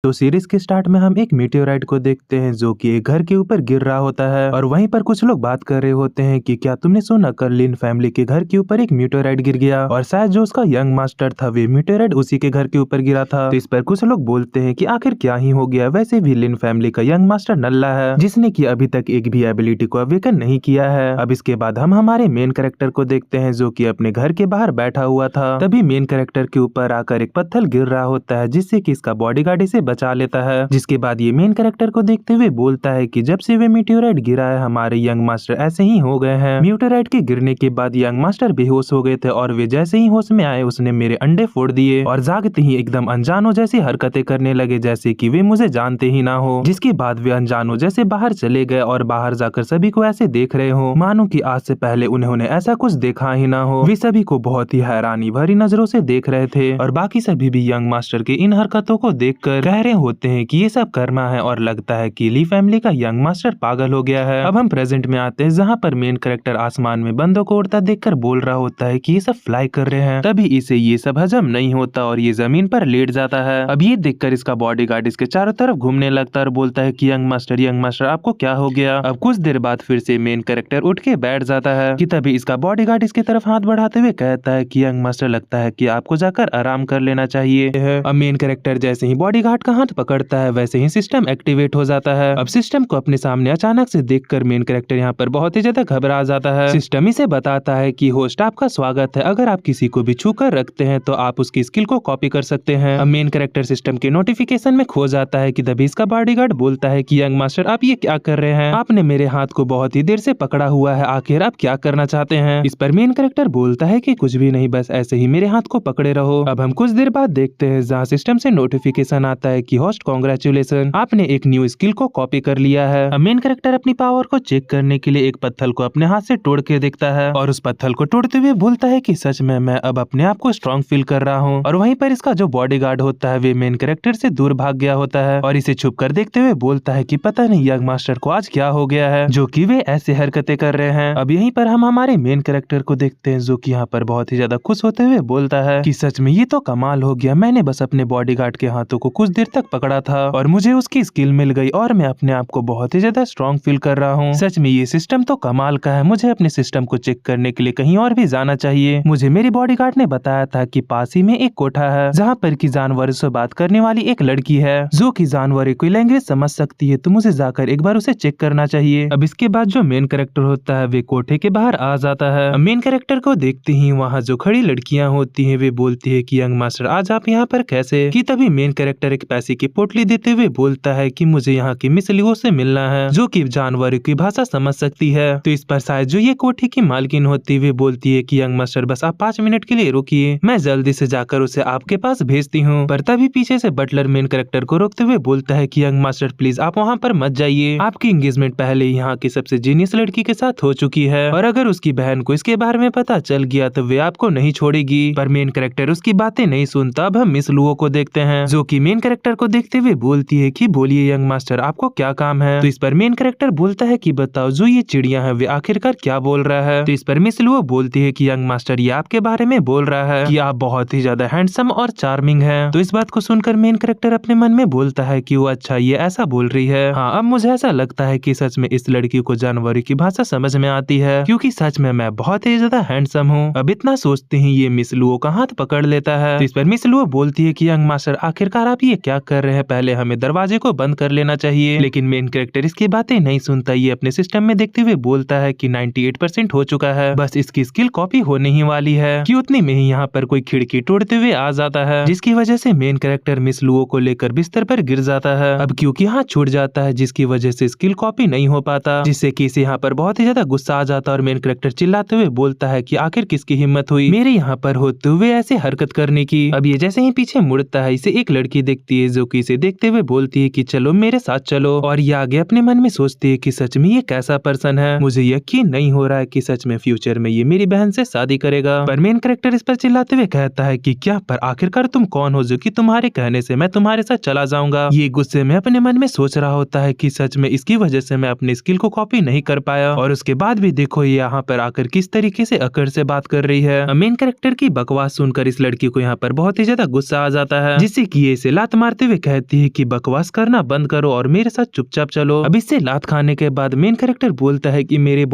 तो सीरीज के स्टार्ट में हम एक मीटेओराइट को देखते हैं जो कि एक घर के ऊपर गिर रहा होता है और वहीं पर कुछ लोग बात कर रहे होते हैं कि क्या तुमने सुना कल लिन फैमिली के घर के ऊपर एक मीटेओराइट गिर गया और शायद जो उसका यंग मास्टर था वे मीटेओराइट उसी के घर के ऊपर गिरा था। तो इस पर कुछ लोग बोलते हैं कि आखिर क्या ही हो गया। वैसे भी लिन फैमिली का यंग मास्टर नल्ला है जिसने की अभी तक एक भी एबिलिटी को अवेकन नहीं किया है। अब इसके बाद हम हमारे मेन कैरेक्टर को देखते हैं जो की अपने घर के बाहर बैठा हुआ था। तभी मेन कैरेक्टर के ऊपर आकर एक पत्थर गिर रहा होता है जिससे कि इसका बॉडीगार्ड इसे बचा लेता है। जिसके बाद ये मेन कैरेक्टर को देखते हुए बोलता है कि जब से वे मीटेओराइट गिरा है हमारे यंग मास्टर ऐसे ही हो गए हैं। मीटेओराइट के गिरने के बाद यंग मास्टर बेहोश हो गए थे और वे जैसे ही होश में आए उसने मेरे अंडे फोड़ दिए और जागते ही एकदम अनजानो जैसी हरकतें करने लगे जैसे कि वे मुझे जानते ही ना हो। जिसके बाद वे अनजानो जैसे बाहर चले गए और बाहर जाकर सभी को ऐसे देख रहे हो मानो कि आज से पहले उन्होंने ऐसा कुछ देखा ही ना हो। वे सभी को बहुत ही हैरानी भरी नजरों से देख रहे थे और बाकी सभी भी यंग मास्टर के इन हरकतों को देखकर कह रहे होते हैं कि ये सब करना है और लगता है कि ली फैमिली का यंग मास्टर पागल हो गया है। अब हम प्रेजेंट में आते हैं जहाँ पर मेन कैरेक्टर आसमान में बंदों को उड़ता देखकर बोल रहा होता है कि ये सब फ्लाई कर रहे हैं। तभी इसे ये सब हजम नहीं होता और ये जमीन पर लेट जाता है। अब ये देखकर इसका बॉडीगार्ड इसके चारों तरफ घूमने लगता है और बोलता है कि यंग मास्टर आपको क्या हो गया। अब कुछ देर बाद फिर से मेन कैरेक्टर उठ के बैठ जाता है कि तभी इसका बॉडीगार्ड इसकी तरफ हाथ बढ़ाते हुए कहता है कि यंग मास्टर लगता है कि आपको जाकर आराम कर लेना चाहिए। अब मेन कैरेक्टर जैसे ही बॉडीगार्ड का हाथ पकड़ता है वैसे ही सिस्टम एक्टिवेट हो जाता है। अब सिस्टम को अपने सामने अचानक से देखकर मेन कैरेक्टर यहाँ पर बहुत ही ज्यादा घबरा जाता है। सिस्टम इसे बताता है कि होस्ट आपका स्वागत है, अगर आप किसी को भी छू कर रखते हैं तो आप उसकी स्किल को कॉपी कर सकते हैं। अब मेन कैरेक्टर सिस्टम के नोटिफिकेशन में खो जाता है कि तभी इसका बॉडीगार्ड बोलता है कि यंग मास्टर आप ये क्या कर रहे हैं, आपने मेरे हाथ को बहुत ही देर से पकड़ा हुआ है, आखिर आप क्या करना चाहते हैं। इस पर मेन कैरेक्टर बोलता है कि कुछ भी नहीं, बस ऐसे ही मेरे हाथ को पकड़े रहो। अब हम कुछ देर बाद देखते हैं जहाँ सिस्टम से नोटिफिकेशन आता है कि होस्ट कांग्रेचुलेशन, आपने एक न्यू स्किल को कॉपी कर लिया है। अब मेन कैरेक्टर अपनी पावर को चेक करने के लिए एक पत्थर को अपने हाथ से तोड़ के देखता है और उस पत्थर को तोड़ते हुए बोलता है कि सच में मैं अब अपने आप को स्ट्रॉन्ग फील कर रहा हूँ। और वहीं पर इसका जो बॉडीगार्ड होता है वे मेन कैरेक्टर से दूर भाग गया होता है और इसे छुप कर देखते हुए बोलता है कि पता नहीं यंग मास्टर को आज क्या हो गया है जो कि वे ऐसे हरकतें कर रहे हैं। अब यहीं पर हम हमारे मेन कैरेक्टर को देखते हैं जो कि यहाँ पर बहुत ही ज्यादा खुश होते हुए बोलता है कि सच में ये तो कमाल हो गया, मैंने बस अपने बॉडीगार्ड के हाथों को कुछ देर तक पकड़ा था और मुझे उसकी स्किल मिल गई और मैं अपने आप को बहुत ही ज्यादा स्ट्रॉन्ग फील कर रहा हूँ। सच में ये सिस्टम तो कमाल का है, मुझे अपने सिस्टम को चेक करने के लिए कहीं और भी जाना चाहिए। मुझे मेरी बॉडीगार्ड ने बताया था कि पास ही में एक कोठा है जहाँ पर की जानवरों से बात करने वाली एक लड़की है जो कि जानवरों की लैंग्वेज समझ सकती है, तो मुझे जाकर एक बार उसे चेक करना चाहिए। अब इसके बाद जो मेन कैरेक्टर होता है वे कोठे के बाहर आ जाता है। मेन कैरेक्टर को देखते ही वहाँ जो खड़ी लड़कियाँ होती है वे बोलती है कि यंग मास्टर आज आप यहाँ पर कैसे। कि तभी मेन कैरेक्टर एक पैसे की पोटली देते हुए बोलता है कि मुझे यहाँ की मिस लियो से मिलना है जो कि जानवरों की भाषा समझ सकती है। तो इस पर शायद जो ये कोठी की मालकिन होती है बोलती है कि यंग मास्टर बस आप 5 मिनट के लिए रुकिए, मैं जल्दी से जाकर उसे आपके पास भेजती हूँ। पर तभी पीछे से बटलर मेन कैरेक्टर को रोकते हुए बोलता है कि यंग मास्टर प्लीज आप वहाँ पर मत जाइए, आपकी एंगेजमेंट पहले ही यहाँ की सबसे जीनियस लड़की के साथ हो चुकी है और अगर उसकी बहन को इसके बारे में पता चल गया तो वे आपको नहीं छोड़ेगी। पर मेन कैरेक्टर उसकी बातें नहीं सुनता। अब हम मिस लुओ को देखते हैं जो कि मेन कैरेक्टर को देखते हुए बोलती है कि बोलिए यंग मास्टर आपको क्या काम है। तो इस पर मेन कैरेक्टर बोलता है कि बताओ जो ये चिड़िया है वे आखिरकार क्या बोल रहा है। तो इस पर मिस लुओ बोलती है कि यंग मास्टर ये आपके बारे में बोल रहा है कि आप बहुत ही ज्यादा हैंडसम और चार्मिंग हैं। तो इस बात को सुनकर मेन कैरेक्टर अपने मन में बोलता है कि वो अच्छा ये ऐसा बोल रही है। हाँ अब मुझे ऐसा लगता है कि सच में इस लड़की को जानवरों की भाषा समझ में आती है क्योंकि सच में मैं बहुत ही ज्यादा हैंडसम हूँ। अब इतना सोचते ही ये मिस लुओ का हाथ पकड़ लेता है। तो इस पर मिस लुओ बोलती है कि यंग मास्टर आखिरकार आप ये क्या कर रहे हैं, पहले हमें दरवाजे को बंद कर लेना चाहिए। लेकिन मेन कैरेक्टर इसकी बातें नहीं सुनता, ये अपने सिस्टम में देखते हुए बोलता है कि 98% हो चुका है, बस इसकी स्किल कॉपी होने ही वाली है कि उतनी में ही यहाँ पर कोई खिड़की तोड़ते हुए आ जाता है जिसकी वजह से मेन कैरेक्टर मिस लुओ को लेकर बिस्तर पर गिर जाता है। अब क्योंकि हाथ छूट जाता है जिसकी वजह से स्किल कॉपी नहीं हो पाता जिससे कि इसे यहाँ पर बहुत ही ज्यादा गुस्सा आ जाता है और मेन कैरेक्टर चिल्लाते हुए बोलता है कि आखिर किसकी हिम्मत हुई मेरे यहाँ पर होते हुए ऐसे हरकत करने की। अब ये जैसे ही पीछे मुड़ता है इसे एक लड़की देखती है जो कि इसे देखते हुए बोलती है कि चलो मेरे साथ चलो और ये आगे अपने मन में सोचती है कि सच में ये कैसा पर्सन है, मुझे यकीन नहीं हो रहा है कि सच में फ्यूचर में ये मेरी बहन से शादी करेगा। पर मेन कैरेक्टर इस पर चिल्लाते हुए कहता है कि क्या पर आखिरकार तुम कौन हो जो कि तुम्हारे कहने से मैं तुम्हारे साथ चला जाऊंगा। ये गुस्से में अपने मन में सोच रहा होता है कि सच में इसकी वजह से मैं अपनी स्किल को कॉपी नहीं कर पाया और उसके बाद भी देखो ये यहाँ पर आकर किस तरीके से अकड़ से बात कर रही है। मेन कैरेक्टर की बकवास सुनकर इस लड़की को यहाँ पर बहुत ही ज्यादा गुस्सा आ जाता है जिससे कि ये इसे लात मारते हुए कहती है कि बकवास करना बंद करो और मेरे साथ चुपचाप चलो। अब इससे लात खाने के बाद मेन कैरेक्टर बोलता है कि मेरे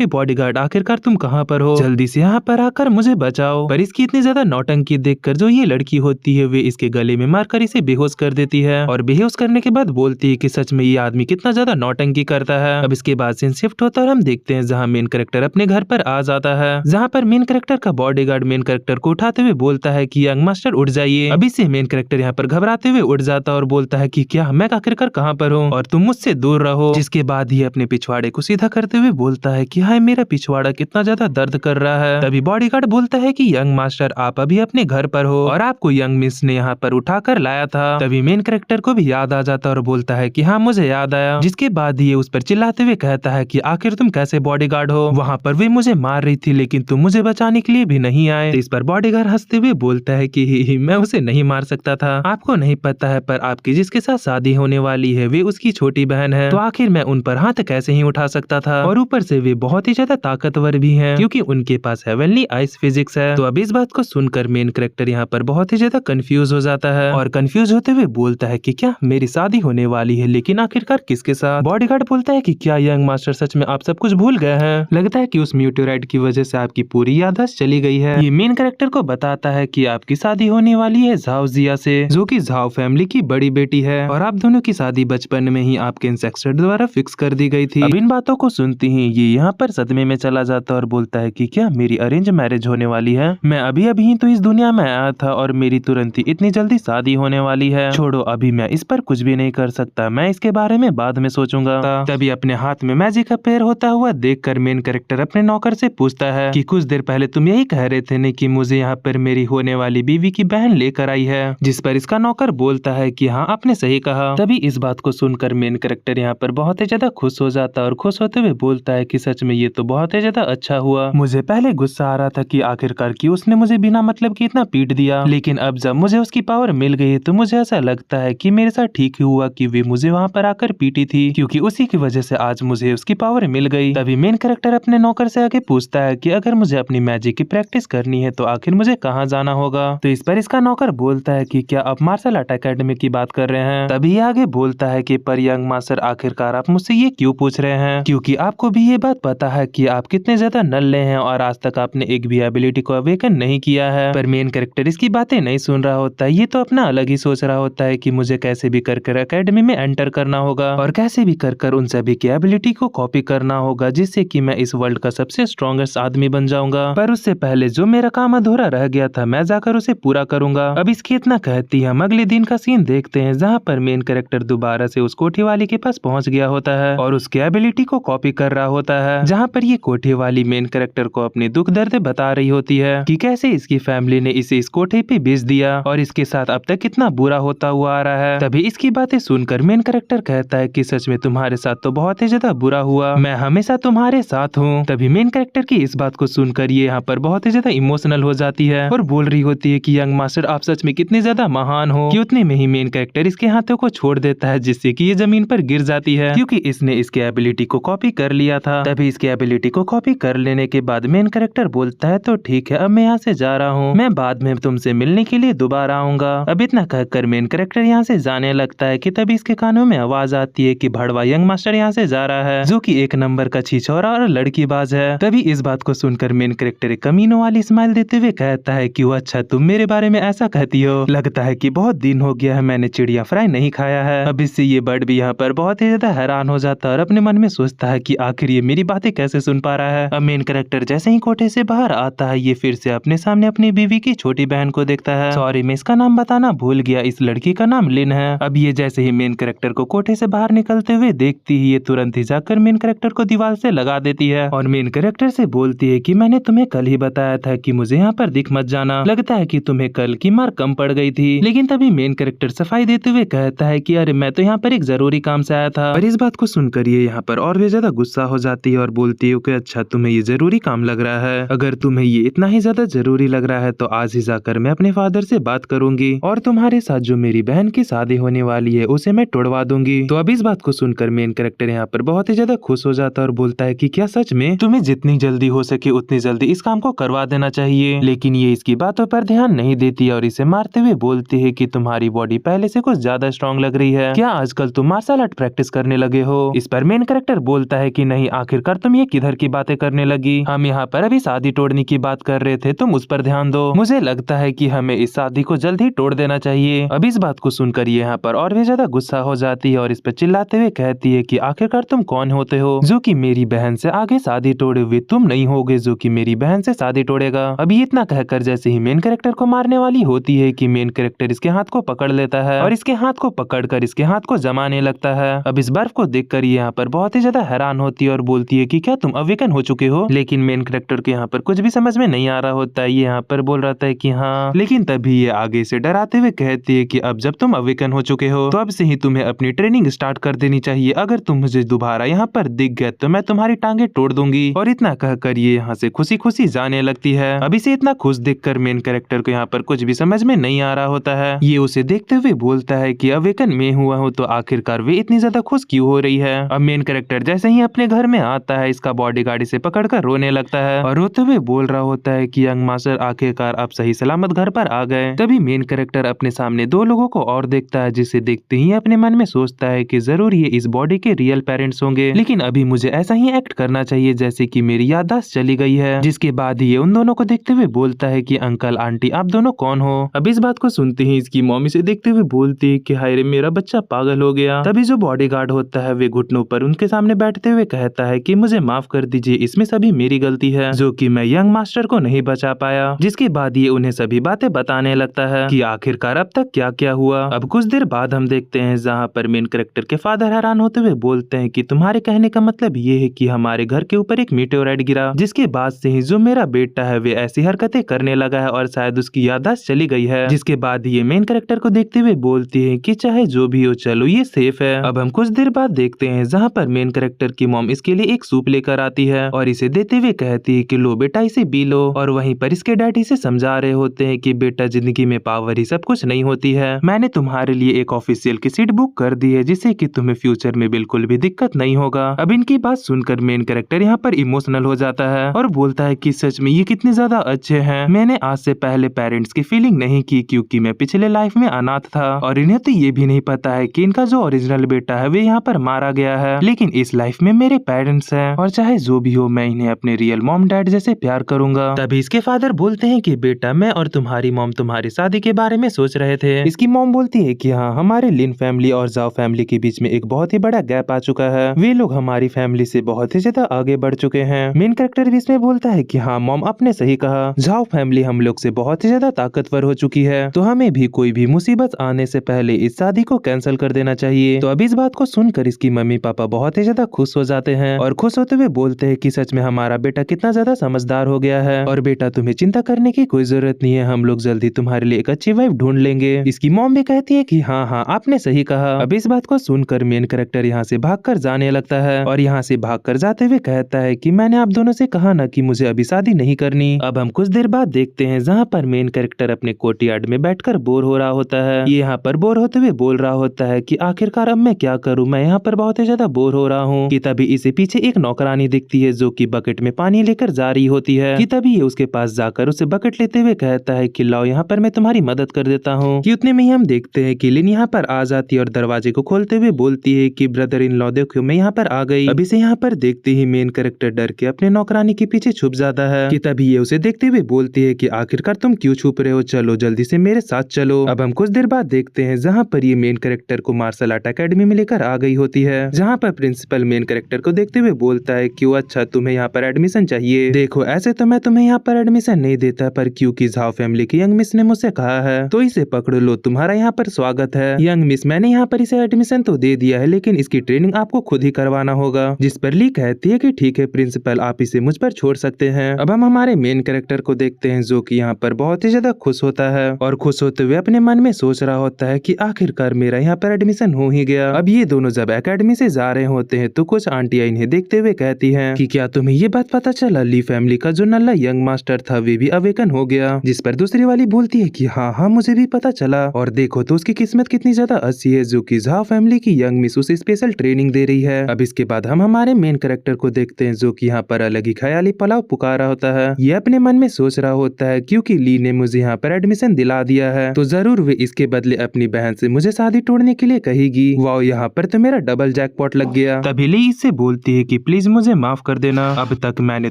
बॉडीगार्ड आखिरकार तुम कहाँ पर हो, जल्दी से यहाँ पर आकर मुझे बचाओ। पर इसकी इतनी ज्यादा नौटंकी देखकर जो ये लड़की होती है वे इसके गले में मारकर इसे बेहोश कर देती है और बेहोश करने के बाद बोलती है कि सच में ये आदमी कितना ज्यादा नौटंकी करता है। अब इसके बाद सीन शिफ्ट होता है और हम देखते हैं जहाँ मेन कैरेक्टर अपने घर पर आ जाता है, जहाँ पर मेन कैरेक्टर का बॉडीगार्ड मेन कैरेक्टर को उठाते हुए बोलता है कि यंग मास्टर उठ जाइए। अभी से मेन कैरेक्टर यहाँ पर घबराते हुए उठ जाता है और बोलता है कि क्या मैं आखिरकार कहाँ पर हूँ और तुम मुझसे दूर रहो। जिसके बाद ये अपने पिछवाड़े को सीधा करते हुए बोलता है कि हाय मेरा पिछवाड़ा कितना ज्यादा दर्द कर रहा है। तभी बॉडीगार्ड बोलता है कि यंग मास्टर आप अभी अपने घर पर हो और आपको यंग मिस ने यहाँ पर उठाकर लाया था। तभी मेन कैरेक्टर को भी याद आ जाता है और बोलता है कि हाँ मुझे याद आया। जिसके बाद ये उस पर चिल्लाते हुए कहता है कि आखिर तुम कैसे बॉडीगार्ड हो, वहाँ पर वे मुझे मार रही थी लेकिन तुम मुझे बचाने के लिए भी नहीं आए। तो इस पर बॉडीगार्ड हंसते हुए बोलता है कि मैं उसे नहीं मार सकता था, आपको नहीं पता है पर आपकी जिसके साथ शादी होने वाली है वे उसकी छोटी बहन है, तो आखिर मैं उन पर हाथ कैसे ही उठा सकता था। और ऊपर से वे बहुत ही ज्यादा ताकतवर भी हैं क्योंकि उनके पास हेवनली आइस फिजिक्स है। तो अब इस बात को सुनकर मेन कैरेक्टर यहाँ पर बहुत ही ज्यादा कंफ्यूज हो जाता है और कंफ्यूज होते हुए बोलता है कि क्या मेरी शादी होने वाली है, लेकिन आखिरकार किसके साथ। बॉडीगार्ड बोलता है कि क्या यंग मास्टर सच में आप सब कुछ भूल गए हैं, लगता है कि उस मेटेओराइट की वजह से आपकी पूरी याददाश्त चली गई है। ये मेन कैरेक्टर को बताता है कि आपकी शादी होने वाली है झाओ जिया से, जो कि झाओ फैमिली की बड़ी बेटी है और आप दोनों की शादी बचपन में ही आपके इंसेक्टर द्वारा फिक्स कर दी गई थी। अब इन बातों को सुनते ही ये यहाँ पर सदमे में चला जाता है और बोलता है कि क्या मेरी अरेंज मैरिज होने वाली है, मैं अभी अभी तो इस दुनिया में आया था और मेरी तुरंत ही इतनी जल्दी शादी होने वाली है, छोड़ो अभी मैं इस पर कुछ भी नहीं कर सकता, मैं इसके बारे में बाद में सोचूंगा। तभी अपने हाथ में मैजिक का पेड़ होता हुआ देखकर मेन कैरेक्टर अपने नौकर से पूछता है कि कुछ देर पहले तुम यही कह रहे थे न कि मुझे यहाँ पर मेरी होने वाली बीवी की बहन लेकर आई है। जिस पर इसका नौकर बोलता है कि हाँ आपने सही कहा। तभी इस बात को सुनकर मेन कैरेक्टर यहाँ पर बहुत ही ज्यादा खुश हो जाता है और खुश होते हुए बोलता है कि सच में ये तो बहुत ही ज्यादा अच्छा हुआ, मुझे पहले गुस्सा आ रहा था कि आखिरकार कि उसने मुझे बिना मतलब के इतना पीट दिया, लेकिन अब जब मुझे उसकी पावर मिल गई तो मुझे ऐसा लगता है कि मेरे साथ ठीक ही हुआ कि वे मुझे वहाँ पर आकर पीटी थी, क्योंकि उसी की वजह से आज मुझे उसकी पावर मिल गई। तभी मेन कैरेक्टर अपने नौकर से आगे पूछता है कि अगर मुझे अपनी मैजिक की प्रैक्टिस करनी है तो आखिर मुझे कहाँ जाना होगा। तो इस पर इसका नौकर बोलता है कि क्या आप मार्शल आर्ट एकेडमी की बात कर रहे हैं। तभी आगे बोलता है कि पर यंग मास्टर आखिरकार आप मुझसे ये क्यों पूछ रहे हैं, क्योंकि आपको भी ये बात पता है कि आप कितने ज्यादा नल्ले हैं और आज तक आपने एक भी एबिलिटी को अवेकन नहीं किया है। पर मेन कैरेक्टर इसकी बातें नहीं सुन रहा होता है, ये तो अपना अलग ही सोच रहा होता है कि मुझे कैसे भी कर एकेडमी में एंटर करना होगा और कैसे भी कर उन सभी की एबिलिटी को कॉपी करना होगा, जिससे कि मैं इस वर्ल्ड का सबसे स्ट्रॉन्गेस्ट आदमी बन जाऊंगा। पर उससे पहले जो मेरा काम अधूरा रह गया था मैं जाकर उसे पूरा करूंगा। अब इसकी इतना कहती हम अगले दिन का सीन देखते हैं, जहाँ पर मेन कैरेक्टर दोबारा से उस कोठी वाली के पास पहुंच गया होता है और उसके एबिलिटी को कॉपी कर रहा होता है, जहाँ पर ये कोठी वाली मेन कैरेक्टर को अपने दुख दर्द बता रही होती है कि कैसे इसकी फैमिली ने इसे इस कोठे पे बेच दिया और इसके साथ अब तक कितना बुरा होता हुआ आ रहा है। तभी इसकी बातें सुनकर मेन कैरेक्टर कहता है कि सच में तुम्हारे साथ तो बहुत ही ज्यादा बुरा हुआ, मैं हमेशा तुम्हारे साथ हूँ। तभी मेन कैरेक्टर की इस बात को सुनकर ये यहाँ पर बहुत ही ज्यादा इमोशनल हो जाती है और बोल रही होती है कि यंग मास्टर आप सच में कितने ज्यादा महान हो, कि उतने में ही मेन कैरेक्टर इसके हाथों को छोड़ देता है, जिससे कि ये जमीन पर गिर जाती है क्योंकि इसने इसके एबिलिटी को कॉपी कर लिया था। तभी इसके एबिलिटी को कॉपी कर लेने के बाद मेन कैरेक्टर बोलता है तो ठीक है अब मैं यहाँ से जा रहा हूँ, मैं बाद में तुमसे मिलने के लिए दोबारा आऊंगा। अब इतना कहकर मेन कैरेक्टर यहाँ से जाने लगता है कि तभी इसके कानों में आवाज आती है कि भड़वा यंग मास्टर यहाँ से जा रहा है, जो कि एक नंबर का छिछोरा और लड़कीबाज है। तभी इस बात को सुनकर मेन कैरेक्टर एक कमीनों वाली स्माइल देते हुए कहता है कि वो अच्छा तुम मेरे बारे में ऐसा कहती हो, लगता है कि बहुत दिन हो गया है मैंने चिड़िया फ्राई नहीं खाया है। अब इससे ये बर्ड भी यहाँ पर बहुत ही ज्यादा हैरान हो जाता है और अपने मन में सोचता है कि आखिर ये मेरी बातें कैसे सुन पा रहा है। अब मेन कैरेक्टर जैसे ही कोठे से बाहर आता है ये फिर से अपने सामने अपनी बीवी की छोटी बहन को देखता है। सॉरी मैं इसका नाम बताना भूल गया, इस लड़की का नाम लिन है। अब ये जैसे ही मेन कैरेक्टर को कोठे से बाहर निकलते हुए देखती है ये तुरंत ही जाकर मेन कैरेक्टर को दीवार से लगा देती है और मेन कैरेक्टर से बोलती है कि मैंने तुम्हें कल ही बताया था कि मुझे यहाँ पर दिख मत जाना, लगता है कि तुम्हें कल की मार कम पड़ गई थी। लेकिन तभी मेन कैरेक्टर सफाई देते हुए कहता है कि अरे मैं तो यहाँ पर एक जरूरी काम से आया था। पर इस बात को सुनकर ये यहाँ पर और भी ज्यादा गुस्सा हो जाती है और बोलती है कि अच्छा तुम्हें ये जरूरी काम लग रहा है, अगर तुम्हें ये इतना ही ज्यादा जरूरी लग रहा है तो आज ही जाकर मैं अपने फादर से बात करूंगी और तुम्हारे साथ जो मेरी बहन की शादी होने वाली है उसे मैं तोड़वा दूंगी। तो अब इस बात को सुनकर मेन कैरेक्टर यहाँ पर बहुत ही ज्यादा खुश हो जाता है और बोलता है कि क्या सच में तुम्हें जितनी जल्दी हो सके उतनी जल्दी इस काम को करवा देना चाहिए। लेकिन ये इसकी बातों पर ध्यान नहीं देती और इसे मारते हुए बोलती है कि तुम्हारी बॉडी पहले से कुछ ज्यादा स्ट्रॉन्ग लग रही है। क्या आजकल तुम मार्शल आर्ट प्रैक्टिस करने लगे हो? इस पर मेन कैरेक्टर बोलता है कि नहीं, आखिरकार तुम ये किधर की बातें करने लगी? हम यहाँ पर अभी शादी तोड़ने की बात कर रहे थे, तुम उस पर ध्यान दो। मुझे लगता है कि हमें इस शादी को जल्द ही तोड़ देना चाहिए। अब इस बात को सुनकर ये यहाँ पर और भी ज्यादा गुस्सा हो जाती है और इस पर चिल्लाते हुए कहती है कि आखिरकार तुम कौन होते हो जो कि मेरी बहन से आगे शादी तोड़े हुए तुम नहीं होगे जो कि मेरी बहन से शादी तोड़ेगा। अभी इतना कहकर जैसे ही मेन कैरेक्टर को मारने वाली होती है कि मेन कैरेक्टर इसके हाथ को पकड़ लेता है और इसके हाथ को पकड़कर इसके हाथ को जमाने लगता है। अब इस बर्फ को देखकर ये यहाँ पर बहुत ही ज्यादा हैरान होती है और बोलती है कि क्या तुम अवेकन हो चुके हो? लेकिन मेन कैरेक्टर के यहाँ पर कुछ भी समझ में नहीं आ रहा होता है। ये यहाँ पर बोल रहा था कि हाँ, लेकिन तभी ये आगे से डराते हुए कहती है कि अब जब तुम अवेकन हो चुके हो तो अब से ही तुम्हें अपनी ट्रेनिंग स्टार्ट कर देनी चाहिए। अगर तुम मुझे दोबारा यहाँ पर दिख गए तो मैं तुम्हारी टांगे तोड़ दूंगी। और इतना कहकर ये यहाँ से खुशी खुशी जाने लगती है। अब इसे इतना खुश देखकर मेन कैरेक्टर को यहाँ पर कुछ भी समझ में नहीं आ रहा होता है। ये उसे देखते हुए बोलता है कि अवेकन में हुआ हूँ तो आखिरकार वे इतनी ज्यादा खुश क्यों हो रही है? अब मेन कैरेक्टर जैसे ही अपने घर में आता है इसका बॉडीगार्ड इसे पकड़कर रोने लगता है और रोते हुए बोल रहा होता है कि यंग मास्टर आखिरकार आप सही सलामत घर पर आ गए। तभी मेन कैरेक्टर अपने सामने दो लोगों को और देखता है जिसे देखते ही अपने मन में सोचता है कि जरूर ये इस बॉडी के रियल पेरेंट्स होंगे, लेकिन अभी मुझे ऐसा ही एक्ट करना चाहिए जैसे कि मेरी याददाश्त चली गई है। जिसके बाद ये उन दोनों को देखते हुए बोलता है कि अंकल आंटी आप दोनों कौन हो? अब इस बात को सुनते ही इसकी मम्मी से देखते हुए बोलती है कि हाय रे मेरा बच्चा पागल हो गया। तभी जो बॉडीगार्ड होता है वे घुटनों पर उनके सामने बैठते हुए कहता है कि मुझे माफ कर दीजिए, इसमें सभी मेरी गलती है जो कि मैं यंग मास्टर को नहीं बचा पाया। जिसके बाद ये उन्हें सभी बातें बताने लगता है कि आखिरकार अब तक क्या क्या हुआ। अब कुछ देर बाद हम देखते हैं जहाँ पर मेन कैरेक्टर के फादर हैरान होते हुए बोलते हैं कि तुम्हारे कहने का मतलब ये है कि हमारे घर के ऊपर एक मीटेओराइट गिरा, जिसके बाद से ही जो मेरा बेटा है वे ऐसी हरकतें करने लगा है और शायद उसकी याददाश्त चली गई है। जिसके बाद ये मेन कैरेक्टर को देखते हुए बोलती है कि चाहे जो भी हो चलो ये सेफ है। अब हम कुछ देर बाद देखते हैं जहाँ पर मेन कैरेक्टर की मॉम इसके लिए एक सूप लेकर आती है और इसे देते हुए कहती है कि लो बेटा इसे पी लो। और वहीं पर इसके डैडी से समझा रहे होते हैं कि बेटा जिंदगी में पावर ही सब कुछ नहीं होती है। मैंने तुम्हारे लिए एक ऑफिशियल की सीट बुक कर दी है जिससे कि तुम्हें फ्यूचर में बिल्कुल भी दिक्कत नहीं होगा। अब इनकी बात सुनकर मेन कैरेक्टर यहाँ पर इमोशनल हो जाता है और बोलता है कि सच में ये कितने ज्यादा अच्छे हैं। मैंने आज से पहले पेरेंट्स की फीलिंग नहीं की क्योंकि मैं पिछले लाइफ में अनाथ था और इन्हें तो ये भी नहीं पता है कि इनका जो ओरिजिनल बेटा है वे यहाँ पर मारा गया है, लेकिन इस लाइफ में मेरे पेरेंट्स हैं और चाहे जो भी हो मैं इन्हें अपने रियल मॉम डैड जैसे प्यार करूंगा। तभी इसके फादर बोलते हैं कि बेटा मैं और तुम्हारी मॉम तुम्हारी शादी के बारे में सोच रहे थे। इसकी मॉम बोलती है कि हाँ, हमारे लिन फैमिली और जाओ फैमिली के बीच में एक बहुत ही बड़ा गैप आ चुका है। वे लोग हमारी फैमिली से बहुत ही ज्यादा आगे बढ़ चुके हैं। मेन कैरेक्टर भी इसमें बोलता है कि हाँ मॉम आपने सही कहा, जाओ फैमिली हम लोग से बहुत ही ज्यादा ताकतवर हो चुकी है, तो हमें भी कोई भी मुसीबत आने से पहले इस शादी को कैंसिल कर देना चाहिए। तो अब इस बात को सुनकर इसकी मम्मी पापा बहुत ही ज्यादा खुश हो जाते हैं और खुश होते हुए बोलते हैं कि सच में हमारा बेटा कितना ज्यादा समझदार हो गया है और बेटा तुम्हें चिंता करने की कोई जरूरत नहीं है, हम लोग जल्दी तुम्हारे लिए एक अच्छी वाइफ ढूंढ लेंगे। इसकी मॉम भी कहती है कि हाँ हाँ आपने सही कहा। अब इस बात को सुनकर मेन कैरेक्टर यहाँ से भागकर जाने लगता है और यहाँ से भागकर जाते हुए कहता है कि मैंने आप दोनों से कहा ना कि मुझे अभी शादी नहीं करनी। अब हम कुछ देर बाद देखते हैं जहाँ पर मेन कैरेक्टर अपने कोर्टयार्ड में बैठकर बोर हो रहा होता है। ये यहाँ पर बोर होते हुए बोल रहा होता है कि आखिरकार अब मैं क्या करूँ, मैं यहाँ पर बहुत ही ज्यादा बोर हो रहा हूँ। कि तभी इसे पीछे एक नौकरानी दिखती है जो कि बकेट में पानी लेकर जा रही होती है। कि तभी ये उसके पास जाकर उसे बकेट लेते हुए कहता है कि लाओ यहाँ पर मैं तुम्हारी मदद कर देता हूँ। कि उतने में ही हम देखते हैं कि लिन यहाँ पर आ जाती है और दरवाजे को खोलते हुए बोलती है कि ब्रदर इन लॉ देखो मैं यहाँ पर आ गई। अब इसे यहाँ पर देखते ही मेन कैरेक्टर डर के अपने नौकरानी के पीछे छुप जाता है। कि तभी ये उसे देखते हुए बोलती है कि आखिरकार तुम क्यों छुप रहे हो, चलो जल्दी से मेरे साथ चलो। अब हम कुछ देर बाद देखते हैं जहाँ पर ये मेन कैरेक्टर को मार्शल आर्ट एकेडमी में लेकर आ गई होती है, जहाँ पर प्रिंसिपल मेन कैरेक्टर को देखते हुए बोलता है क्यों अच्छा तुम्हें यहाँ पर एडमिशन चाहिए। देखो ऐसे तो मैं तुम्हें यहाँ पर एडमिशन नहीं देता, पर क्योंकि झाओ फैमिली की यंग मिस ने मुझसे कहा है तो इसे पकड़ लो, तुम्हारा यहाँ पर स्वागत है। यंग मिस मैंने यहाँ पर इसे एडमिशन तो दे दिया है लेकिन इसकी ट्रेनिंग आपको खुद ही करवाना होगा। जिस पर ली कहती है कि ठीक है प्रिंसिपल आप इसे मुझ पर छोड़ सकते हैं। अब हम हमारे मेन कैरेक्टर को देखते हैं जो कि यहाँ पर बहुत ही ज्यादा खुश होता है और खुश होते हुए अपने मन में सोच रहा होता है कि आखिरकार मेरा यहाँ पर एडमिशन हो ही गया। अब ये दोनों जब एकेडमी से जा रहे होते हैं तो कुछ आंटियां इन्हें देखते हुए कहती हैं कि क्या तुम्हें ये बात पता चला, ली फैमिली का जो नल्ला यंग मास्टर था वे भी अवेकन हो गया। जिस पर दूसरी वाली बोलती है कि हाँ हाँ मुझे भी पता चला और देखो तो उसकी किस्मत कितनी ज्यादा अच्छी है जो कि झाओ फैमिली की यंग मिस उसे स्पेशल ट्रेनिंग दे रही है। अब इसके बाद हम हमारे मेन कैरेक्टर को देखते हैं जो कि यहाँ पर अलग ही ख्याली पलाव पुकारा होता है। ये अपने मन में सोच रहा होता है क्योंकि ली ने मुझे यहाँ पर एडमिशन दिला दिया है तो जरूर जरूर वे इसके बदले अपनी बहन से मुझे शादी तोड़ने के लिए कहेगी। वाओ, यहाँ पर तो मेरा डबल जैकपॉट लग गया। तभी ली इससे बोलती है कि प्लीज मुझे माफ कर देना, अब तक मैंने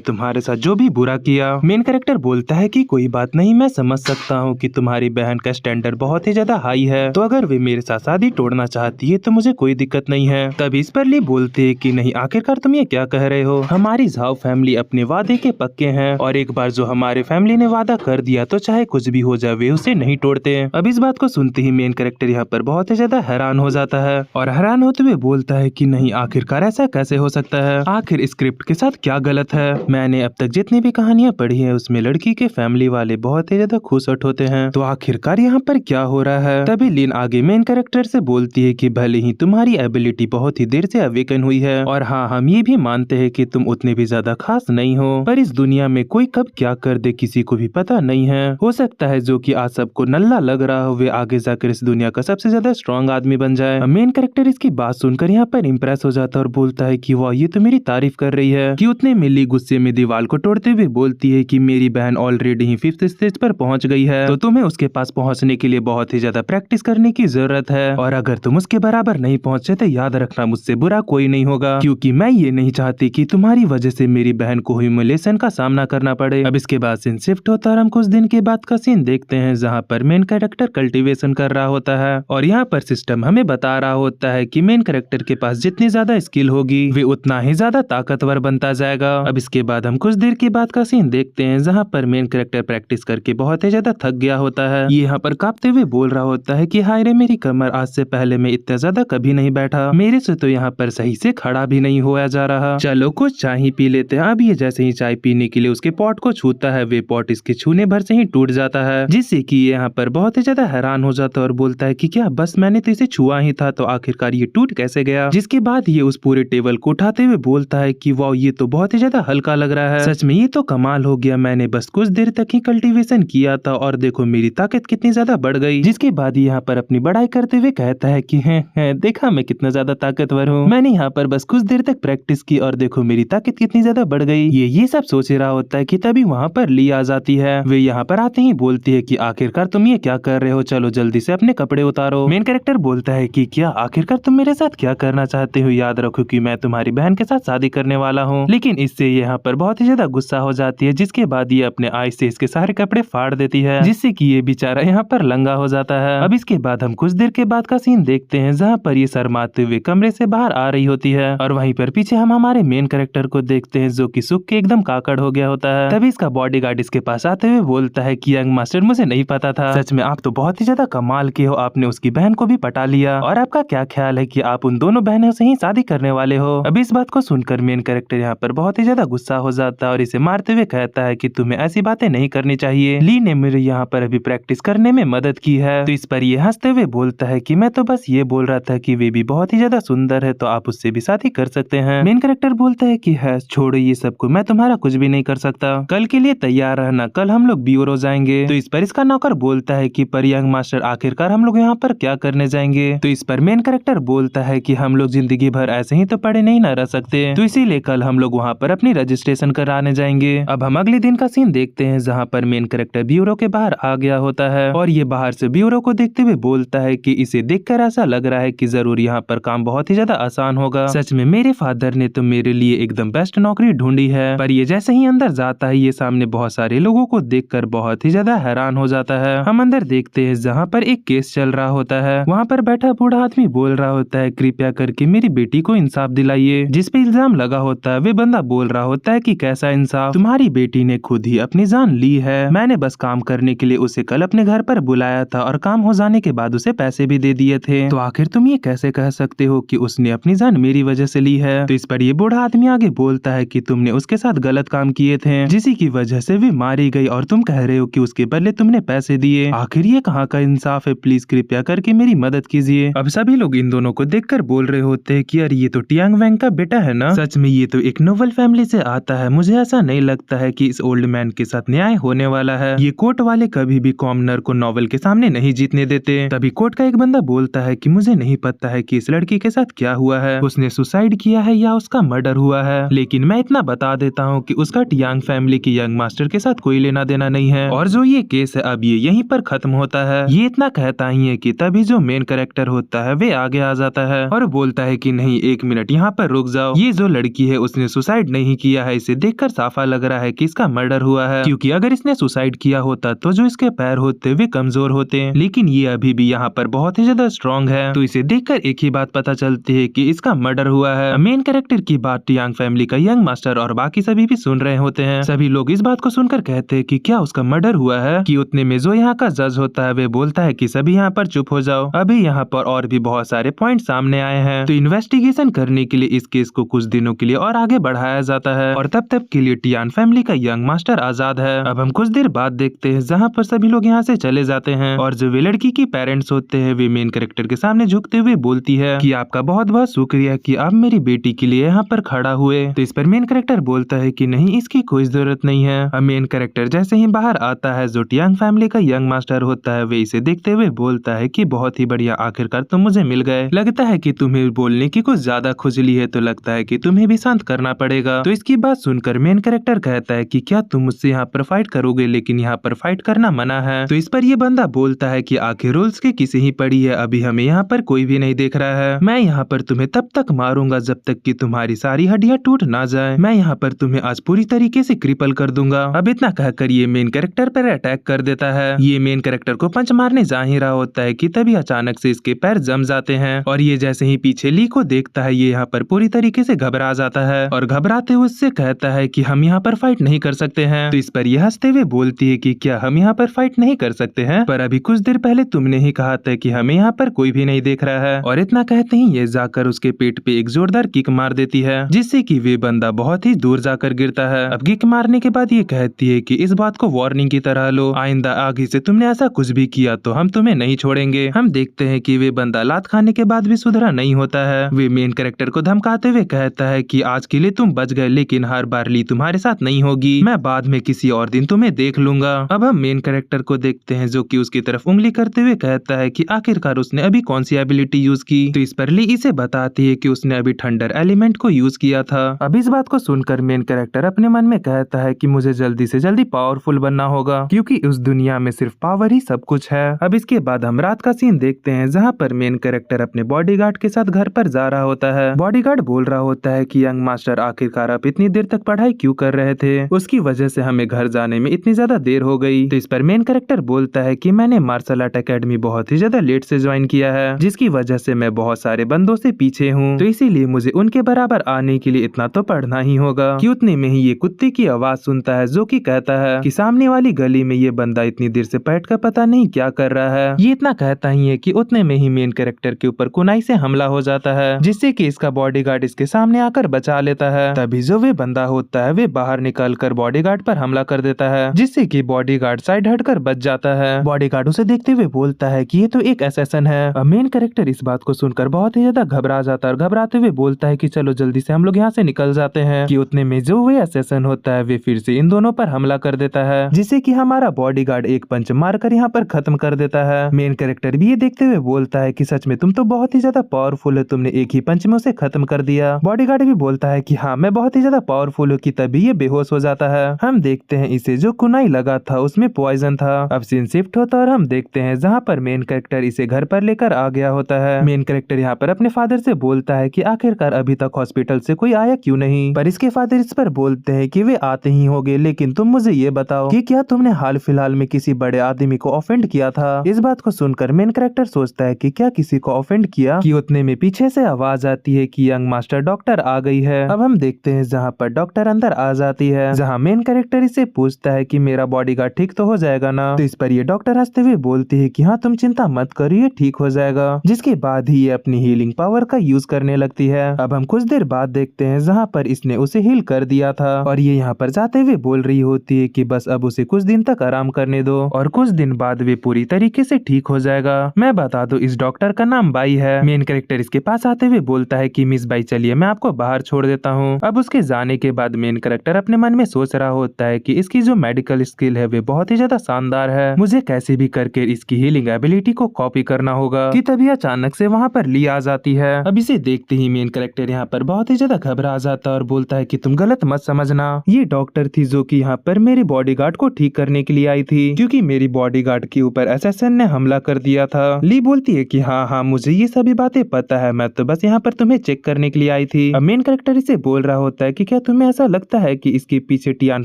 तुम्हारे साथ जो भी बुरा किया। मेन कैरेक्टर बोलता है कि कोई बात नहीं, मैं समझ सकता हूँ कि तुम्हारी बहन का स्टैंडर्ड बहुत ही ज्यादा हाई है, तो अगर वे मेरे साथ शादी तोड़ना चाहती है तो मुझे कोई दिक्कत नहीं है। तब इस पर ली बोलते है कि नहीं, आखिरकार तुम ये क्या कह रहे हो, हमारी झाओ फैमिली अपने वादे के पक्के हैं और एक बार जो हमारे फैमिली ने वादा कर दिया तो चाहे कुछ भी हो जाए वे उसे नहीं तोड़ते। अब इस बात को सुनते ही मेन कैरेक्टर यहाँ पर बहुत ही ज्यादा हैरान हो जाता है और हैरान होते हुए बोलता है कि नहीं, आखिरकार ऐसा कैसे हो सकता है, आखिर स्क्रिप्ट के साथ क्या गलत है। मैंने अब तक जितनी भी कहानियां पढ़ी है उसमें लड़की के फैमिली वाले बहुत ही ज्यादा खुश होते हैं, तो आखिरकार यहाँ पर क्या हो रहा है। तभी लिन आगे मेन कैरेक्टर से बोलती है कि भले ही तुम्हारी एबिलिटी बहुत ही देर से अवेकन हुई है और हाँ, हम ये भी मानते हैं कि तुम उतने भी ज्यादा खास नहीं हो, पर इस दुनिया में कोई कब क्या कर दे किसी को भी पता नहीं है। हो सकता है जो कि आज सबको नल्ला लग रहा हो वे आगे जाकर इस दुनिया का सबसे ज्यादा स्ट्रॉन्ग आदमी बन जाए। मेन कैरेक्टर इसकी बात सुनकर यहाँ पर इम्प्रेस हो जाता है और बोलता है कि वाह, ये तो मेरी तारीफ कर रही है। कि उतने मिली गुस्से में दीवार को तोड़ते हुए बोलती है कि मेरी बहन ऑलरेडी ही 5th स्टेज पर पहुंच गई है, तो तुम्हें उसके पास पहुंचने के लिए बहुत ही ज्यादा प्रैक्टिस करने की जरूरत है और अगर तुम उसके बराबर नहीं पहुंचे तो याद रखना मुझसे बुरा कोई नहीं होगा, क्योंकि मैं ये नहीं चाहती कि तुम्हारी वजह से मेरी बहन को ह्यूमिलेशन का सामना करना पड़े। अब इसके बाद सीन शिफ्ट होता है और हम कुछ दिन के बाद का सीन देखते हैं जहाँ पर मेन कैरेक्टर कल्टीवेशन कर रहा होता है और यहाँ पर सिस्टम हमें बता रहा होता है कि मेन कैरेक्टर के पास जितनी ज्यादा स्किल होगी वे उतना ही ज्यादा ताकतवर बनता जाएगा। अब इसके बाद हम कुछ देर के बाद का सीन देखते हैं जहाँ पर मेन कैरेक्टर प्रैक्टिस करके बहुत ही ज्यादा थक गया होता है। ये यहाँ पर कांपते हुए बोल रहा होता है कि हाय रे, मेरी कमर आज से पहले मैं इतना ज्यादा कभी नहीं बैठा, मेरे से तो यहाँ पर सही से खड़ा भी नहीं होया जा रहा, चलो कुछ चाय ही पी लेते हैं। अब ये जैसे ही चाय पीने के लिए उसके पॉट को छूता है वे पॉट इसके छूने भर से ही टूट जाता है, जिससे कि ये यहाँ पर बहुत ही ज्यादा हैरान हो जाता है और बोलता है कि क्या बस मैंने तो इसे छुआ ही था, तो आखिरकार ये टूट कैसे गया। जिसके बाद ये उस पूरे टेबल को उठाते हुए बोलता है कि वाह, ये तो बहुत ही ज्यादा हल्का लग रहा है, सच में ये तो कमाल हो गया, मैंने बस कुछ देर तक ही कल्टीवेशन किया था और देखो मेरी ताकत कितनी ज्यादा बढ़ गई। जिसके बाद यहाँ पर अपनी बड़ाई करते हुए कहता है कि है देखा मैं कितना ज्यादा ताकतवर हूँ, मैंने यहाँ पर बस कुछ देर तक प्रैक्टिस की और देखो मेरी ताकत कितनी ज्यादा बढ़ गई। ये सब सोच रहा होता है कि तभी वहाँ पर ली आ जाती है। वे यहाँ पर आते ही बोलती है कि आखिरकार तुम ये क्या कर रहे हो, चलो जल्दी से अपने कपड़े उतारो। मेन कैरेक्टर बोलता है कि क्या आखिरकार तुम मेरे साथ क्या करना चाहते हो, याद रखो कि मैं तुम्हारी बहन के साथ शादी करने वाला हूँ। लेकिन इससे यहाँ पर बहुत ही ज्यादा गुस्सा हो जाती है, जिसके बाद ये अपने आइस से इसके सारे कपड़े फाड़ देती है, जिससे कि ये बेचारा यहाँ पर लंगा हो जाता है। अब इसके बाद हम कुछ देर के बाद का सीन देखते हैं जहाँ पर ये शर्माते हुए कमरे से बाहर आ रही होती है और वहीं पर पीछे हम हमारे मेन कैरेक्टर को देखते हैं जो कि सूख के एकदम काकड़ हो गया होता है। तभी इसका बॉडीगार्ड इसके पास आते हुए बोलता है कि यंग मास्टर, मुझे नहीं पता था, सच में आप तो बहुत ही ज्यादा कमाल के हो, आपने उसकी बहन को भी पटा लिया और आपका क्या ख्याल है कि आप उन दोनों बहनों से ही शादी करने वाले हो। अब इस बात को सुनकर मेन कैरेक्टर यहाँ पर बहुत ही ज्यादा गुस्सा हो जाता है और इसे मारते हुए कहता है कि तुम्हें ऐसी बातें नहीं करनी चाहिए, ली ने मेरे यहाँ पर अभी प्रैक्टिस करने में मदद की है। तो इस पर ये हंसते हुए बोलता है कि मैं तो बस ये बोल रहा था कि वे भी बहुत ही ज्यादा सुंदर है, तो आप उससे भी शादी कर सकते हैं। मेन कैरेक्टर बोलता है कि है छोड़ो ये सब को, मैं तुम्हारा कुछ भी नहीं कर सकता, कल के लिए तैयार रहना, कल हम लोग ब्यूरो जाएंगे। तो इस पर इसका नौकर बोलता है कि पर यंग मास्टर आखिरकार हम लोग यहाँ पर क्या करने जाएंगे। तो इस पर मेन कैरेक्टर बोलता है कि हम लोग जिंदगी भर ऐसे ही तो पड़े नहीं ना रह सकते, तो इसीलिए कल हम लोग वहाँ पर अपनी रजिस्ट्रेशन कराने जाएंगे। अब हम अगले दिन का सीन देखते हैं जहाँ पर मेन कैरेक्टर ब्यूरो के बाहर आ गया होता है और ये बाहर से ब्यूरो को देखते हुए बोलता है कि इसे देखकर ऐसा लग रहा है कि जरूर यहाँ पर काम बहुत ही ज्यादा आसान होगा, सच में मेरे फादर ने तो मेरे लिए एकदम बेस्ट नौकरी ढूंढी है। पर ये जैसे ही अंदर जाता है ये सामने बहुत सारे लोगों को देखकर बहुत ही ज्यादा हैरान हो जाता है। हम अंदर देखते हैं जहाँ पर एक केस चल रहा होता है, वहाँ पर बैठा बूढ़ा आदमी बोल रहा होता है कृपया करके मेरी बेटी को इंसाफ दिलाइए। जिस पे इल्जाम लगा होता है वे बंदा बोल रहा होता है कि कैसा इंसाफ, तुम्हारी बेटी ने खुद ही अपनी जान ली है, मैंने बस काम करने के लिए उसे कल अपने घर पर बुलाया था और काम हो जाने के बाद उसे पैसे भी दे दिए थे, तो आखिर तुम ये कैसे कह सकते हो कि उसने अपनी जान मेरी वजह से ली है। तो इस पर ये बूढ़ा आदमी आगे बोलता है कि तुमने उसके साथ गलत काम किए थे जिसी की वजह से वे मारी गई और तुम कह रहे हो कि उसके बदले तुमने पैसे दिए, आखिर ये कहाँ का इंसाफ है, प्लीज कृपया करके मेरी मदद कीजिए। अब सभी लोग इन दोनों को देखकर बोल रहे होते हैं कि यार ये तो टियांग वैंग का बेटा है ना, सच में ये तो एक नोबल फैमिली से आता है, मुझे ऐसा नहीं लगता है कि इस ओल्ड मैन के साथ न्याय होने वाला है, ये कोर्ट वाले कभी भी कॉमनर को नॉवल के सामने नहीं जीतने देते। तभी कोर्ट का एक बंदा बोलता है कि मुझे नहीं पता है कि इस लड़की के साथ क्या हुआ है, उसने सुसाइड किया है या उसका मर्डर हुआ है, लेकिन मैं इतना बता देता हूँ कि उसका टियांग फैमिली की यंग मास्टर के साथ कोई लेना देना नहीं है और जो ये केस है अब ये यहीं पर खत्म होता होता है। ये इतना कहता ही है कि तभी जो मेन कैरेक्टर होता है वे आगे आ जाता है और बोलता है कि नहीं, 1 मिनट यहाँ पर रुक जाओ। ये जो लड़की है उसने सुसाइड नहीं किया है, इसे देखकर साफा लग रहा है कि इसका मर्डर हुआ है, क्योंकि अगर इसने सुसाइड किया होता तो जो इसके पैर होते वे कमजोर होते, लेकिन ये अभी भी यहाँ पर बहुत ही ज्यादा स्ट्रॉन्ग है। तो इसे देखकर एक ही बात पता चलती है कि इसका मर्डर हुआ है। मेन कैरेक्टर की बात यंग फैमिली का यंग मास्टर और बाकी सभी भी सुन रहे होते हैं। सभी लोग इस बात को सुनकर कहते हैं कि क्या उसका मर्डर हुआ है। कि उतने में जो यहाँ का जज होता है वे बोलता है कि सभी यहाँ पर चुप हो जाओ, अभी यहाँ पर और भी बहुत सारे पॉइंट सामने आए हैं। तो इन्वेस्टिगेशन करने के लिए इस केस को कुछ दिनों के लिए और आगे बढ़ाया जाता है और तब तक के लिए टियान फैमिली का यंग मास्टर आजाद है। अब हम कुछ देर बाद देखते हैं जहाँ पर सभी लोग यहाँ से चले जाते हैं और जो वे लड़की की पेरेंट्स होते हैं वे मेन कैरेक्टर के सामने झुकते हुए बोलती है कि आपका बहुत बहुत शुक्रिया कि आप मेरी बेटी के लिए यहाँ पर खड़ा हुए। तो इस पर मेन कैरेक्टर बोलता है कि नहीं, इसकी कोई जरूरत नहीं है। अब मेन कैरेक्टर जैसे ही बाहर आता है जो टियांग फैमिली का यंग मास्टर होता है वे इसे देखते हुए बोलता है कि बहुत ही बढ़िया, आखिरकार तुम मुझे मिल गए। लगता है कि तुम्हें बोलने की कुछ ज्यादा खुजली है, तो लगता है कि तुम्हें भी शांत करना पड़ेगा। तो इसकी बात सुनकर मेन कैरेक्टर कहता है कि क्या तुम मुझसे यहाँ पर फाइट करोगे, लेकिन यहाँ पर फाइट करना मना है। तो इस पर ये बंदा बोलता है कि आखिर रूल्स की किसी ही पड़ी है, अभी हमें यहाँ पर कोई भी नहीं देख रहा है। मैं यहाँ पर तुम्हें तब तक मारूंगा जब तक कि तुम्हारी सारी हड्डियां टूट ना जाए। मैं यहाँ पर तुम्हें आज पूरी तरीके से क्रिपल कर दूंगा। अब इतना कहकर ये मेन कैरेक्टर पर अटैक कर देता है। ये मेन कैरेक्टर को पंच मारने जा ही रहा होता है कि तभी अचानक से इसके पैर जम जाते हैं और ये जैसे ही पीछे ली को देखता है ये यहाँ पर पूरी तरीके से घबरा जाता है और घबराते हुए उससे कहता है कि हम यहाँ पर फाइट नहीं कर सकते हैं। तो इस पर यह हंसते हुए बोलती है कि क्या हम यहाँ पर फाइट नहीं कर सकते हैं, पर अभी कुछ देर पहले तुमने ही कहा था कि हमें यहाँ पर कोई भी नहीं देख रहा है। और इतना कहते ही ये जाकर उसके पेट पे एक जोरदार किक मार देती है जिससे कि वे बंदा बहुत ही दूर जाकर गिरता है। अब किक मारने के बाद ये कहती है कि इस बात को वार्निंग की तरह लो, आइंदा आगे से तुमने ऐसा कुछ भी किया तो हम तुम्हें नहीं छोड़ेंगे। हम देखते हैं कि वे बंदा लात खाने के बाद भी सुधरा नहीं होता है। वे मेन कैरेक्टर को धमकाते हुए कहता है कि आज के लिए तुम बच गए, लेकिन हर बार ली तुम्हारे साथ नहीं होगी, मैं बाद में किसी और दिन तुम्हें देख लूंगा। अब हम मेन कैरेक्टर को देखते हैं जो कि उसकी तरफ उंगली करते हुए कहता है कि आखिरकार उसने अभी कौन सी एबिलिटी यूज की। तो इस पर ली इसे बताती है कि उसने अभी थंडर एलिमेंट को यूज किया था। अब इस बात को सुनकर मेन कैरेक्टर अपने मन में कहता है कि मुझे जल्दी से जल्दी पावरफुल बनना होगा, क्योंकि उस दुनिया में सिर्फ पावर ही सब कुछ है। अब इसके बाद हम रात का सीन देखते हैं जहाँ पर मेन कैरेक्टर अपने बॉडीगार्ड के साथ घर पर जा रहा होता है। बॉडीगार्ड बोल रहा होता है कि यंग मास्टर आखिरकार आप इतनी देर तक पढ़ाई क्यों कर रहे थे, उसकी वजह से हमें घर जाने में इतनी ज्यादा देर हो गई। तो इस पर मेन कैरेक्टर बोलता है कि मैंने मार्शल आर्ट एकेडमी बहुत ही ज्यादा लेट से ज्वाइन किया है, जिसकी वजह से मैं बहुत सारे बंदों से पीछे हूँ, तो इसीलिए मुझे उनके बराबर आने के लिए इतना तो पढ़ना ही होगा। कि उतने में ही ये कुत्ते की आवाज सुनता है जो कि कहता है कि सामने वाली गली में ये बंदा इतनी देर से बैठकर पता नहीं क्या कर रहा है। ये इतना कहता ही है कि उतने में ही मेन कैरेक्टर के ऊपर कुनाई से हमला हो जाता है, जिससे कि इसका बॉडीगार्ड इसके सामने आकर बचा लेता है। तभी जो वे बंदा होता है वे बाहर निकल कर बॉडीगार्ड पर हमला कर देता है, जिससे कि बॉडीगार्ड साइड हटकर बच जाता है। बॉडीगार्ड उसे देखते हुए बोलता है कि ये तो एक असैसिन है। अब मेन कैरेक्टर इस बात को सुनकर बहुत ही ज्यादा घबरा जाता है और घबराते हुए बोलता है कि चलो जल्दी से हम लोग यहाँ से निकल जाते हैं। कि उतने में जो वे असैसिन होता है वे फिर से इन दोनों पर हमला कर देता है, जिससे कि हमारा बॉडीगार्ड एक पंच मारकर यहाँ पर खत्म कर देता है। मेन कैरेक्टर भी ये देखते हुए बोलता है कि सच में तुम तो बहुत ही ज्यादा पावरफुल है, तुमने एक ही पंच में उसे खत्म कर दिया। बॉडीगार्ड भी बोलता है कि हाँ मैं बहुत ही ज्यादा पावरफुल हूँ, कि तभी ये बेहोश हो जाता है। हम देखते हैं इसे जो कुनाई लगा था उसमें पॉइजन था। अब सीन शिफ्ट होता है और हम देखते हैं जहाँ पर मेन कैरेक्टर इसे घर पर लेकर आ गया होता है। मेन कैरेक्टर यहाँ पर अपने फादर से बोलता है कि आखिरकार अभी तक हॉस्पिटल से कोई आया क्यों नहीं, पर इसके फादर इस पर बोलते हैं कि वे आते ही होंगे, लेकिन तुम मुझे ये बताओ कि क्या तुमने हाल फिलहाल में किसी बड़े आदमी को ऑफेंड किया था। इस बात को सुनकर मेन कैरेक्टर सोचता है कि क्या किसी को ऑफेंड किया। कि उतने में पीछे से आवाज आती है कि यंग मास्टर डॉक्टर आ गई है। अब हम देखते हैं जहाँ पर डॉक्टर अंदर आ जाती है, जहाँ मेन कैरेक्टर इसे पूछता है कि मेरा बॉडीगार्ड ठीक तो हो जाएगा ना। तो इस पर ये डॉक्टर हंसते हुए बोलती है कि हाँ तुम चिंता मत करो, ये ठीक हो जाएगा। जिसके बाद ही ये अपनी हीलिंग पावर का यूज करने लगती है। अब हम कुछ देर बाद देखते हैं जहाँ पर इसने उसे हील कर दिया था और ये यहाँ पर जाते हुए बोल रही होती है कि बस अब उसे कुछ दिन तक आराम करने दो और कुछ दिन बाद वे पूरी तरीके से ठीक हो जाएगा। मैं बता दूं इस डॉक्टर का नाम बाई है। मेन कैरेक्टर इसके पास आते हुए बोलता है कि मिस बाई चलिए मैं आपको बाहर छोड़ देता हूँ। अब उसके जाने के बाद मेन कैरेक्टर अपने मन में सोच रहा होता है कि इसकी जो मेडिकल स्किल है वे बहुत ही ज्यादा शानदार है, मुझे कैसे भी करके इसकी हीलिंग एबिलिटी को कॉपी करना होगा। कि तभी अचानक से वहाँ पर ली आ जाती है। अब इसे देखते ही मेन कैरेक्टर यहाँ पर बहुत ही ज्यादा घबरा जाता है और बोलता है कि तुम गलत मत समझना, ये डॉक्टर थी जो कि यहाँ पर मेरे बॉडीगार्ड को ठीक करने के लिए आई थी, क्योंकि मेरी बॉडीगार्ड गार्ड के ऊपर असैसिन ने हमला कर दिया था। ली बोलती है कि हाँ मुझे ये सभी बातें पता है, मैं तो बस यहाँ पर तुम्हें चेक करने के लिए आई थी। अब मेन कैरेक्टर इसे बोल रहा होता है कि क्या तुम्हें ऐसा लगता है कि इसके पीछे टियान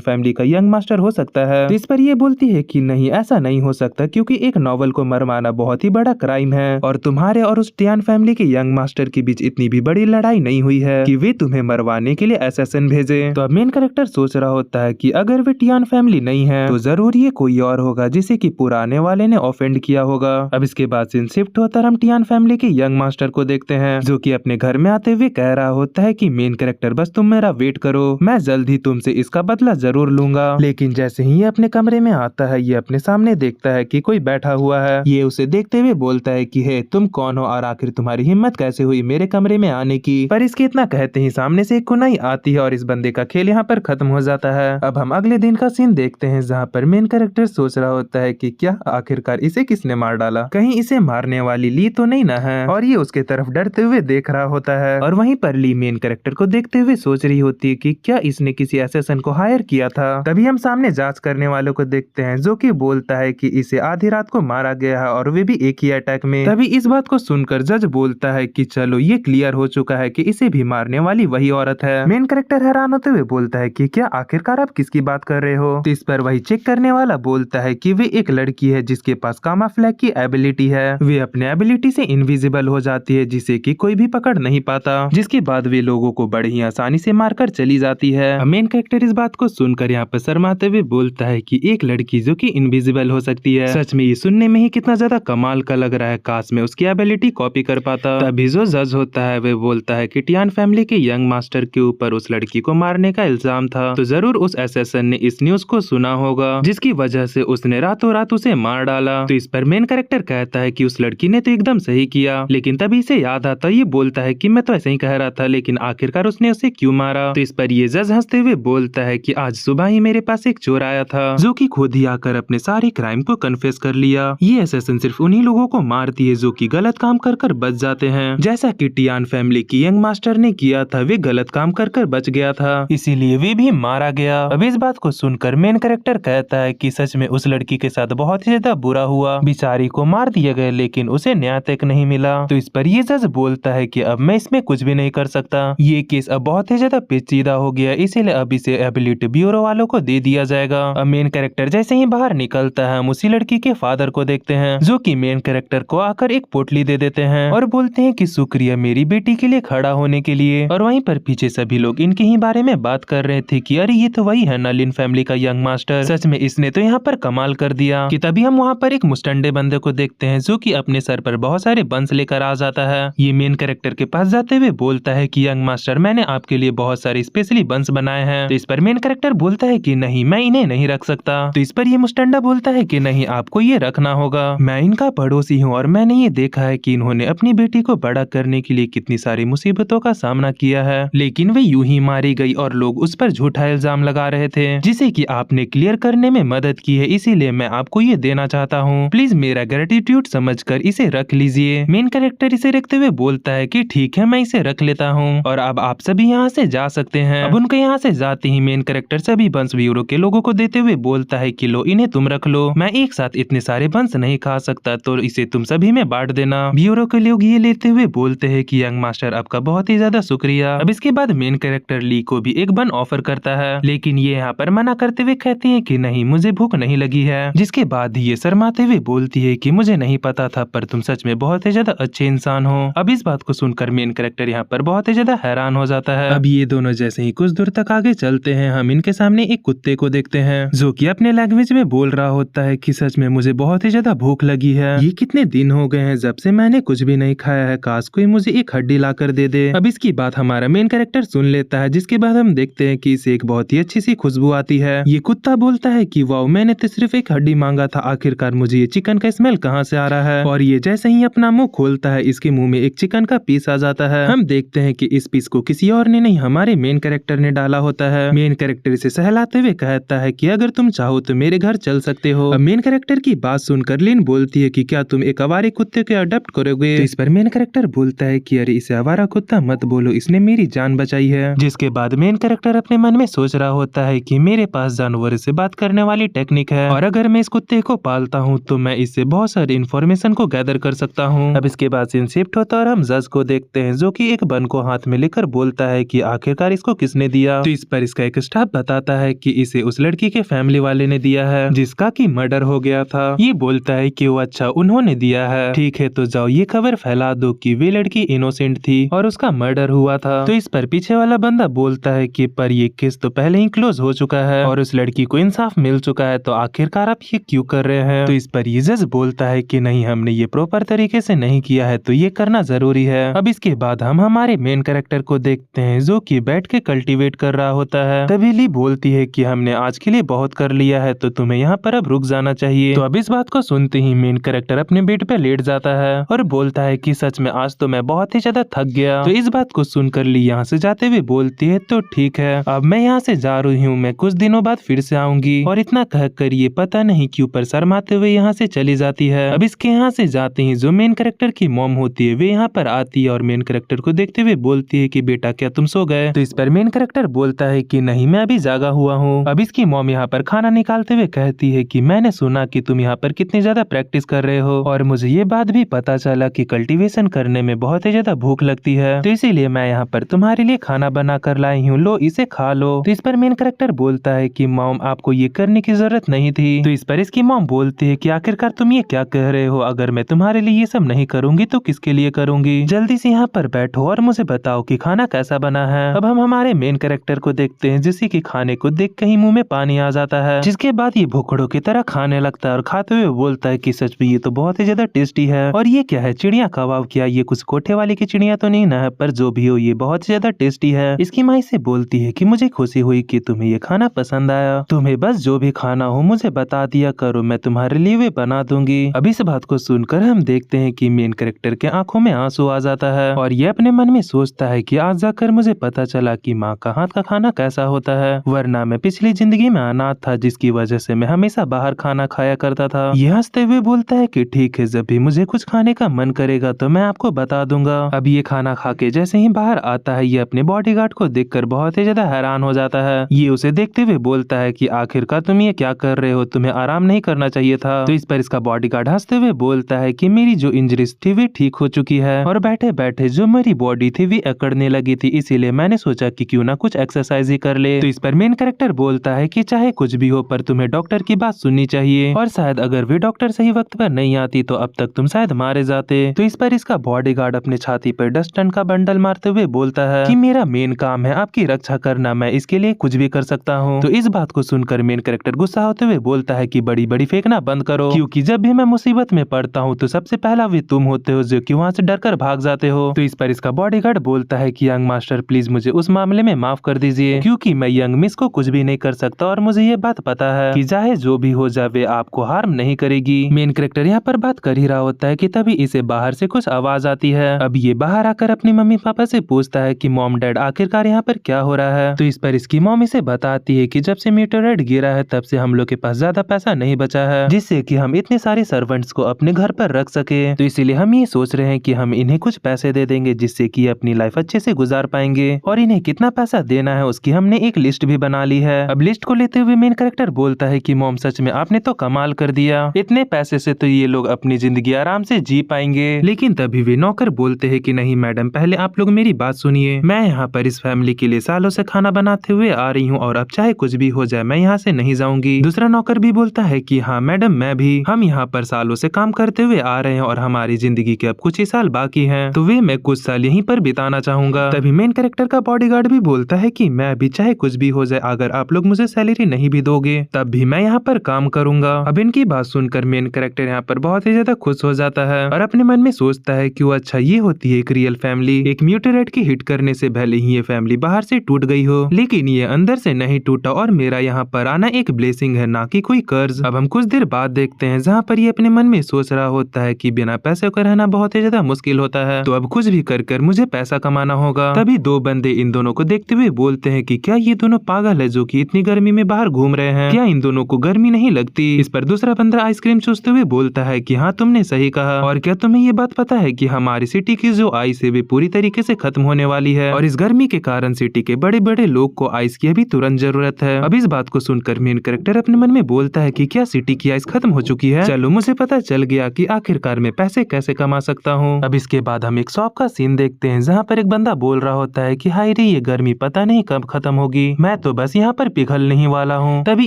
फैमिली का यंग मास्टर हो सकता है। तो इस पर ये बोलती है कि नहीं, ऐसा नहीं हो सकता, क्योंकि एक नॉवल को मरवाना बहुत ही बड़ा क्राइम है और तुम्हारे और उस टियान फैमिली के यंग मास्टर के बीच इतनी भी बड़ी लड़ाई नहीं हुई है कि वे तुम्हें मरवाने के लिए असैसिन भेजे। तो अब मेन कैरेक्टर सोच रहा होता है कि अगर वे टियान फैमिली नहीं है तो जरूर ये कोई और होगा जिसे कि पुराने वाले ने ऑफेंड किया होगा। अब इसके बाद सीन शिफ्ट होता है, हम टियान फैमिली के यंग मास्टर को देखते हैं जो कि अपने घर में आते हुए कह रहा होता है कि मेन कैरेक्टर बस तुम मेरा वेट करो, मैं जल्द ही तुमसे इसका बदला जरूर लूंगा। लेकिन जैसे ही ये अपने कमरे में आता है, ये अपने सामने देखता है कि कोई बैठा हुआ है। ये उसे देखते हुए बोलता है कि हे तुम कौन हो और आखिर तुम्हारी हिम्मत कैसे हुई मेरे कमरे में आने की। पर इसके इतना कहते ही सामने से एक कुनाई आती है और इस बंदे का खेल यहाँ पर खत्म हो जाता है। अब हम अगले दिन का सीन देखते हैं जहाँ पर मेन कैरेक्टर सोच रहा होता है कि क्या आखिरकार इसे किसने मार डाला, कहीं इसे मारने वाली ली तो नहीं ना है। और ये उसके तरफ डरते हुए देख रहा होता है और वहीं पर ली मेन कैरेक्टर को देखते हुए सोच रही होती है कि क्या इसने किसी असैसिन को हायर किया था। तभी हम सामने जांच करने वालों को देखते हैं जो कि बोलता है कि इसे आधी रात को मारा गया है और वे भी एक ही अटैक में। तभी इस बात को सुनकर जज बोलता है कि चलो ये क्लियर हो चुका है कि इसे भी मारने वाली वही औरत है। मेन कैरेक्टर हैरान होते हुए बोलता है कि क्या आखिरकार आप किसकी बात कर रहे हो। तो इस पर वही चेक करने वाला बोलता है कि वे एक लड़की है जिसके पास कामाफ्लैग की एबिलिटी है। वे अपने एबिलिटी से इनविजिबल हो जाती है जिसे कि कोई भी पकड़ नहीं पाता, जिसके बाद वे लोगों को बड़ी ही आसानी से मारकर चली जाती है। मेन कैरेक्टर इस बात को सुनकर यहाँ पर शर्माते हुए बोलता है कि एक लड़की जो कि इनविजिबल हो सकती है, सच में ये सुनने में ही कितना ज्यादा कमाल का लग रहा है, काश मैं उसकी एबिलिटी कॉपी कर पाता। तभी जो जज होता है वे बोलता है कि टियान फैमिली के यंग मास्टर के ऊपर उस लड़की को मारने का इल्जाम था, तो जरूर उस असैसिन ने इस न्यूज को सुना होगा जिसकी वजह से उसने रातों रात उसे मार डाला। तो इस पर मेन कैरेक्टर कहता है कि उस लड़की ने तो एकदम सही किया, लेकिन तभी इसे याद आता, ये बोलता है कि मैं तो ऐसे ही कह रहा था, लेकिन आखिरकार उसने उसे क्यों मारा। तो इस पर ये जज हंसते हुए बोलता है कि आज सुबह ही मेरे पास एक चोर आया था जो कि खुद ही आकर अपने सारे क्राइम को कन्फेस कर लिया। ये असैसिन सिर्फ उन्हीं लोगों को मारती है जो कि गलत काम कर कर बच जाते हैं, जैसा कि टियान फैमिली की यंग मास्टर ने किया था, वे गलत काम कर कर बच गया था, इसीलिए वे भी मारा गया। अब इस बात को सुनकर मेन कैरेक्टर कहता है कि सच में उस लड़की के साथ बहुत ही ज्यादा बुरा हुआ, बेचारी को मार दिया गया लेकिन उसे न्याय तक नहीं मिला। तो इस पर ये जज बोलता है कि अब मैं इसमें कुछ भी नहीं कर सकता, ये केस अब बहुत ही ज्यादा पेचीदा हो गया, इसीलिए अब इसे एबिलिटी ब्यूरो वालों को दे दिया जाएगा। अब मेन कैरेक्टर जैसे ही बाहर निकलता है, हम उसी लड़की के फादर को देखते हैं जो कि मेन कैरेक्टर को आकर एक पोटली दे देते हैं और बोलते हैं कि शुक्रिया मेरी बेटी के लिए खड़ा होने के लिए। और वहीं पर पीछे सभी लोग इनके ही बारे में बात कर रहे थे कि अरे ये तो वही है ना लिन फैमिली का यंग मास्टर, सच में इसने तो यहाँ पर कमाल कर दिया। कि तभी हम वहाँ पर एक मुस्टंडे बंदे को देखते हैं जो कि अपने सर पर बहुत सारे बंस लेकर आ जाता है। ये मेन कैरेक्टर के पास जाते हुए बोलता है कि यंग मास्टर मैंने आपके लिए बहुत सारे स्पेशली बंस बनाए हैं। तो इस पर मेन कैरेक्टर बोलता है कि नहीं, मैं इन्हें नहीं रख सकता। तो इस पर ये मुस्टंडा बोलता है कि नहीं, आपको ये रखना होगा, मैं इनका पड़ोसी हूँ और मैंने ये देखा है कि इन्होंने अपनी बेटी को बड़ा करने के लिए कितनी सारी मुसीबतों का सामना किया है, लेकिन वे यूं ही मारी गई और लोग उस पर झूठा इल्जाम लगा रहे थे जिसे कि आपने क्लियर करने में मदद की है, इसीलिए मैं आपको ये देना चाहता हूँ, प्लीज मेरा ग्रेटिट्यूड समझकर इसे रख लीजिए। मेन कैरेक्टर इसे रखते हुए बोलता है कि ठीक है, मैं इसे रख लेता हूँ और अब आप सभी यहाँ से जा सकते हैं। अब उनके यहाँ से जाते ही मेन कैरेक्टर सभी बंस ब्यूरो के लोगों को देते हुए बोलता है कि लो इन्हें तुम रख लो, मैं एक साथ इतने सारे बंस नहीं खा सकता, तो इसे तुम सभी में बांट देना। ब्यूरो के लोग ये लेते हुए बोलते हैं कि यंग मास्टर आपका बहुत ही ज्यादा शुक्रिया। अब इसके बाद मेन कैरेक्टर ली को भी एक बन ऑफर करता है, लेकिन ये यहाँ पर मना करते हुए कहती है कि नहीं, मुझे भूख नहीं लगी है, जिसके बाद ये शर्माते हुए बोलती है कि मुझे नहीं पता था, पर तुम सच में बहुत ही ज्यादा अच्छे इंसान हो। अब इस बात को सुनकर मेन कैरेक्टर यहाँ पर बहुत ही ज्यादा हैरान हो जाता है। अब ये दोनों जैसे ही कुछ दूर तक आगे चलते हैं, हम इनके सामने एक कुत्ते को देखते हैं जो कि अपने लैंग्वेज में बोल रहा होता है कि सच में मुझे बहुत ही ज्यादा भूख लगी है, ये कितने दिन हो गए हैं जब से मैंने कुछ भी नहीं खाया है, काश कोई मुझे एक हड्डी ला कर दे दे। अब इसकी बात हमारा मेन कैरेक्टर सुन लेता है, जिसके बाद हम देखते हैं कि इसे एक बहुत ही अच्छी सी खुशबू आती है। ये कुत्ता बोलता है कि वाओ, मैंने तो सिर्फ एक हड्डी मांगा था, आखिरकार मुझे ये चिकन का स्मेल कहाँ से आ रहा है। और ये जैसे ही अपना मुंह खोलता है, इसके मुंह में एक चिकन का पीस आ जाता है। हम देखते हैं कि इस पीस को किसी और ने नहीं, हमारे मेन कैरेक्टर ने डाला होता है। मेन कैरेक्टर इसे सहलाते हुए कहता है कि अगर तुम चाहो तो मेरे घर चल सकते हो। अब मेन कैरेक्टर की बात सुनकर लिन बोलती है कि क्या तुम एक आवारा कुत्ते को अडॉप्ट करोगे। तो इस पर मेन कैरेक्टर बोलता है कि अरे इसे आवारा कुत्ता मत बोलो, इसने मेरी जान बचाई है। जिसके बाद मेन कैरेक्टर अपने मन में सोच रहा होता है कि मेरे पास जानवरों से बात करने वाली टेक्निक है और अगर मैं इस कुत्ते कुत्ते को पालता हूँ तो मैं इससे बहुत सारी इन्फॉर्मेशन को गैदर कर सकता हूँ। अब इसके बाद सीन शिफ्ट होता है और हम जज को देखते हैं जो कि एक बन को हाथ में लेकर बोलता है कि आखिरकार इसको किसने दिया। तो इस पर इसका एक स्टाफ बताता है कि इसे उस लड़की के फैमिली वाले ने दिया है जिसका कि मर्डर हो गया था। ये बोलता है कि वो अच्छा उन्होंने दिया है, ठीक है तो जाओ ये खबर फैला दो कि वे लड़की इनोसेंट थी और उसका मर्डर हुआ था। तो इस पर पीछे वाला बंदा बोलता है कि पर ये केस तो पहले ही क्लोज हो चुका है और उस लड़की को इंसाफ मिल चुका है, तो आखिरकार आप ये क्यों कर रहे हैं। तो इस पर ये जज बोलता है कि नहीं, हमने ये प्रॉपर तरीके से नहीं किया है तो ये करना जरूरी है। अब इसके बाद हम हमारे मेन कैरेक्टर को देखते हैं जो कि बैठ के कल्टीवेट कर रहा होता है। तभी ली बोलती है कि हमने आज के लिए बहुत कर लिया है तो तुम्हें यहाँ पर अब रुक जाना चाहिए। तो अब इस बात को सुनते ही मेन कैरेक्टर अपने बेड पे लेट जाता है और बोलता है कि सच में आज तो मैं बहुत ही ज्यादा थक गया। तो इस बात को सुनकर ली यहाँ से जाते हुए बोलती है तो ठीक है, अब मैं यहाँ से जा रही हूँ, मैं कुछ दिनों बाद फिर से आऊंगी। और इतना कहकर ये पता नहीं क्यों पर शर्माते हुए यहाँ से चली जाती है। अब इसके यहाँ से जाते ही जो मेन कैरेक्टर की मॉम होती है वे यहाँ पर आती है और मेन कैरेक्टर को देखते हुए बोलती है कि बेटा क्या तुम सो गए। तो इस पर मेन कैरेक्टर बोलता है कि नहीं, मैं अभी जागा हुआ हूँ। अब इसकी मॉम यहाँ पर खाना निकालते हुए कहती है कि मैंने सुना कि तुम यहाँ पर कितनी ज्यादा प्रैक्टिस कर रहे हो और मुझे ये बात भी पता चला कि कल्टीवेशन करने में बहुत ही ज्यादा भूख लगती है, तो इसीलिए मैं यहाँ पर तुम्हारे लिए खाना बना कर लाई हूँ, लो इसे खा लो। तो इस पर मेन कैरेक्टर बोलता है कि मॉम आपको ये करने की जरूरत नहीं थी। तो इस पर इसकी मॉम बोलती है कि आखिरकार तुम ये क्या कह रहे हो, अगर मैं तुम्हारे लिए ये सब नहीं करूंगी तो किसके लिए करूंगी, जल्दी से यहाँ पर बैठो और मुझे बताओ कि खाना कैसा बना है। अब हम हमारे मेन कैरेक्टर को देखते हैं जिससे कि खाने को देख कहीं मुंह में पानी आ जाता है, जिसके बाद ये भूखड़ों की तरह खाने लगता है और खाते हुए बोलता है कि सच में ये तो बहुत ही ज्यादा टेस्टी है। और ये क्या है, चिड़िया कबाब? क्या ये कुछ कोठे वाले की चिड़िया तो नहीं ना है, पर जो भी हो ये बहुत ही ज्यादा टेस्टी है। इसकी माँ से बोलती है कि मुझे खुशी हुई कि तुम्हें ये खाना पसंद आया, तुम्हें बस जो भी खाना हो मुझे बता दिया करो, मैं तुम्हारे लिए वे बना दूंगी। अब इस बात को सुनकर हम देखते हैं कि मेन कैरेक्टर के आंखों में आंसू आ जाता है और ये अपने मन में सोचता है कि आज जाकर मुझे पता चला कि माँ का हाथ का खाना कैसा होता है, वरना मैं पिछली जिंदगी में अनाथ था जिसकी वजह से मैं हमेशा बाहर खाना खाया करता था। ये हंसते हुए बोलता है कि ठीक है, जब भी मुझे कुछ खाने का मन करेगा तो मैं आपको बता दूंगा। अब ये खाना खा के जैसे ही बाहर आता है ये अपने बॉडीगार्ड को देखकर बहुत ही ज्यादा हैरान हो जाता है। ये उसे देखते हुए बोलता है कि आखिरकार तुम ये क्या कर रहे हो, तुम्हें आराम नहीं करना चाहिए था। तो इस पर इसका बॉडीगार्ड हंसते हुए बोलता है कि मेरी जो इंजरीज थी वे ठीक हो चुकी है और बैठे बैठे जो मेरी बॉडी थी वे अकड़ने लगी थी, इसीलिए मैंने सोचा कि क्यों ना कुछ एक्सरसाइज ही कर ले। तो इस पर मेन कैरेक्टर बोलता है कि चाहे कुछ भी हो पर तुम्हें डॉक्टर की बात सुननी चाहिए और शायद अगर वे डॉक्टर सही वक्त पर नहीं आती तो अब तक तुम शायद मारे जाते। तो इस पर इसका बॉडीगार्ड अपने छाती पर डस्टन का बंडल मारते हुए बोलता है कि मेरा मेन काम है आपकी रक्षा करना, मैं इसके लिए कुछ भी कर सकता हूँ। तो इस बात को सुनकर मेन कैरेक्टर गुस्सा होते हुए बोलता है कि बड़ी बड़ी फेंकना बंद करो, क्योंकि जब भी मैं मुसीबत में पड़ता हूँ तो सबसे पहला भी तुम होते हो जो कि वहाँ से डरकर भाग जाते हो। तो इस पर इसका बॉडीगार्ड बोलता है कि यंग मास्टर प्लीज मुझे उस मामले में माफ कर दीजिए, क्योंकि मैं यंग मिस को कुछ भी नहीं कर सकता और मुझे ये बात पता है कि चाहे जो भी हो जाए आपको हार्म नहीं करेगी। मेन कैरेक्टर यहाँ पर बात कर ही रहा होता है कि तभी इसे बाहर से कुछ आवाज आती है। अब ये बाहर आकर अपनी मम्मी पापा से पूछता है कि मॉम डैड आखिरकार यहाँ पर क्या हो रहा है। तो इस पर इसकी मॉम इसे बताती है कि जब से मीटरराइड गिरा है तब से हम लोग के पास ज्यादा पैसा नहीं बचा है जिससे कि हम इतने सारे सर्वेंट्स को अपने घर पर रख सके, तो इसीलिए हम ये सोच रहे हैं कि हम इन्हें कुछ पैसे दे देंगे जिससे कि अपनी लाइफ अच्छे से गुजार पाएंगे और इन्हें कितना पैसा देना है उसकी हमने एक लिस्ट भी बना ली है। अब लिस्ट को लेते हुए मेन कैरेक्टर बोलता है कि मॉम सच में आपने तो कमाल कर दिया, इतने पैसे से तो ये लोग अपनी जिंदगी आराम से जी पाएंगे। लेकिन तभी वे नौकर बोलते हैं कि नहीं मैडम, पहले आप लोग मेरी बात सुनिए, मैं यहाँ पर इस फैमिली के लिए सालों से खाना बनाते हुए आ रही हूँ और अब चाहे कुछ भी हो जाए मैं यहाँ से नहीं जाऊंगी। दूसरा नौकर भी बोलता है कि हाँ मैडम मैं भी, हम यहाँ पर सालों से काम करते हुए आ रहे हैं और हमारी जिंदगी के अब कुछ ही साल बाकी हैं, तो वे मैं कुछ साल यहीं पर बिताना चाहूंगा। तभी मेन कैरेक्टर का बॉडीगार्ड भी बोलता है कि मैं भी चाहे कुछ भी हो जाए अगर आप लोग मुझे सैलरी नहीं भी दोगे तब भी मैं यहाँ पर काम करूंगा। अब इनकी बात सुनकर मेन कैरेक्टर यहाँ पर बहुत ही ज्यादा खुश हो जाता है और अपने मन में सोचता है कि अच्छा ये होती है एक रियल फैमिली, एक म्यूटेरेट की हिट करने से भले ही ये फैमिली बाहर से टूट गई हो लेकिन ये अंदर से नहीं टूटा और मेरा यहाँ पर आना एक ब्लेसिंग है ना कि कोई कर्ज। अब हम कुछ देर बाद देखते हैं जहाँ पर ये अपने मन में सोच रहा होता है कि बिना पैसे का रहना बहुत ही ज्यादा मुश्किल होता है, तो अब कुछ भी कर मुझे पैसा कमाना होगा। तभी दो बंदे इन दोनों को देखते हुए बोलते हैं कि क्या ये दोनों पागल है जो कि इतनी गर्मी में बाहर घूम रहे हैं, क्या इन दोनों को गर्मी नहीं लगती। इस पर दूसरा बंदा आइसक्रीम चूसते हुए बोलता है कि हाँ तुमने सही कहा, और क्या तुम्हें ये बात पता है कि हमारी सिटी की जो आइस है वे पूरी तरीके से खत्म होने वाली है और इस गर्मी के कारण सिटी के बड़े बड़े लोग को आइस की अभी तुरंत जरूरत है। अब इस बात को सुनकर मेन कैरेक्टर अपने मन में बोलता है कि क्या सिटी की आइस खत्म हो चुकी है। चलो मुझे पता चल गया कि आखिरकार मैं पैसे कैसे कमा सकता हूँ। अब इसके बाद हम एक शॉप का सीन देखते हैं जहाँ पर एक बंदा बोल रहा होता है कि हाय रे ये गर्मी पता नहीं कब खत्म होगी, मैं तो बस यहाँ पर पिघलने वाला हूँ। तभी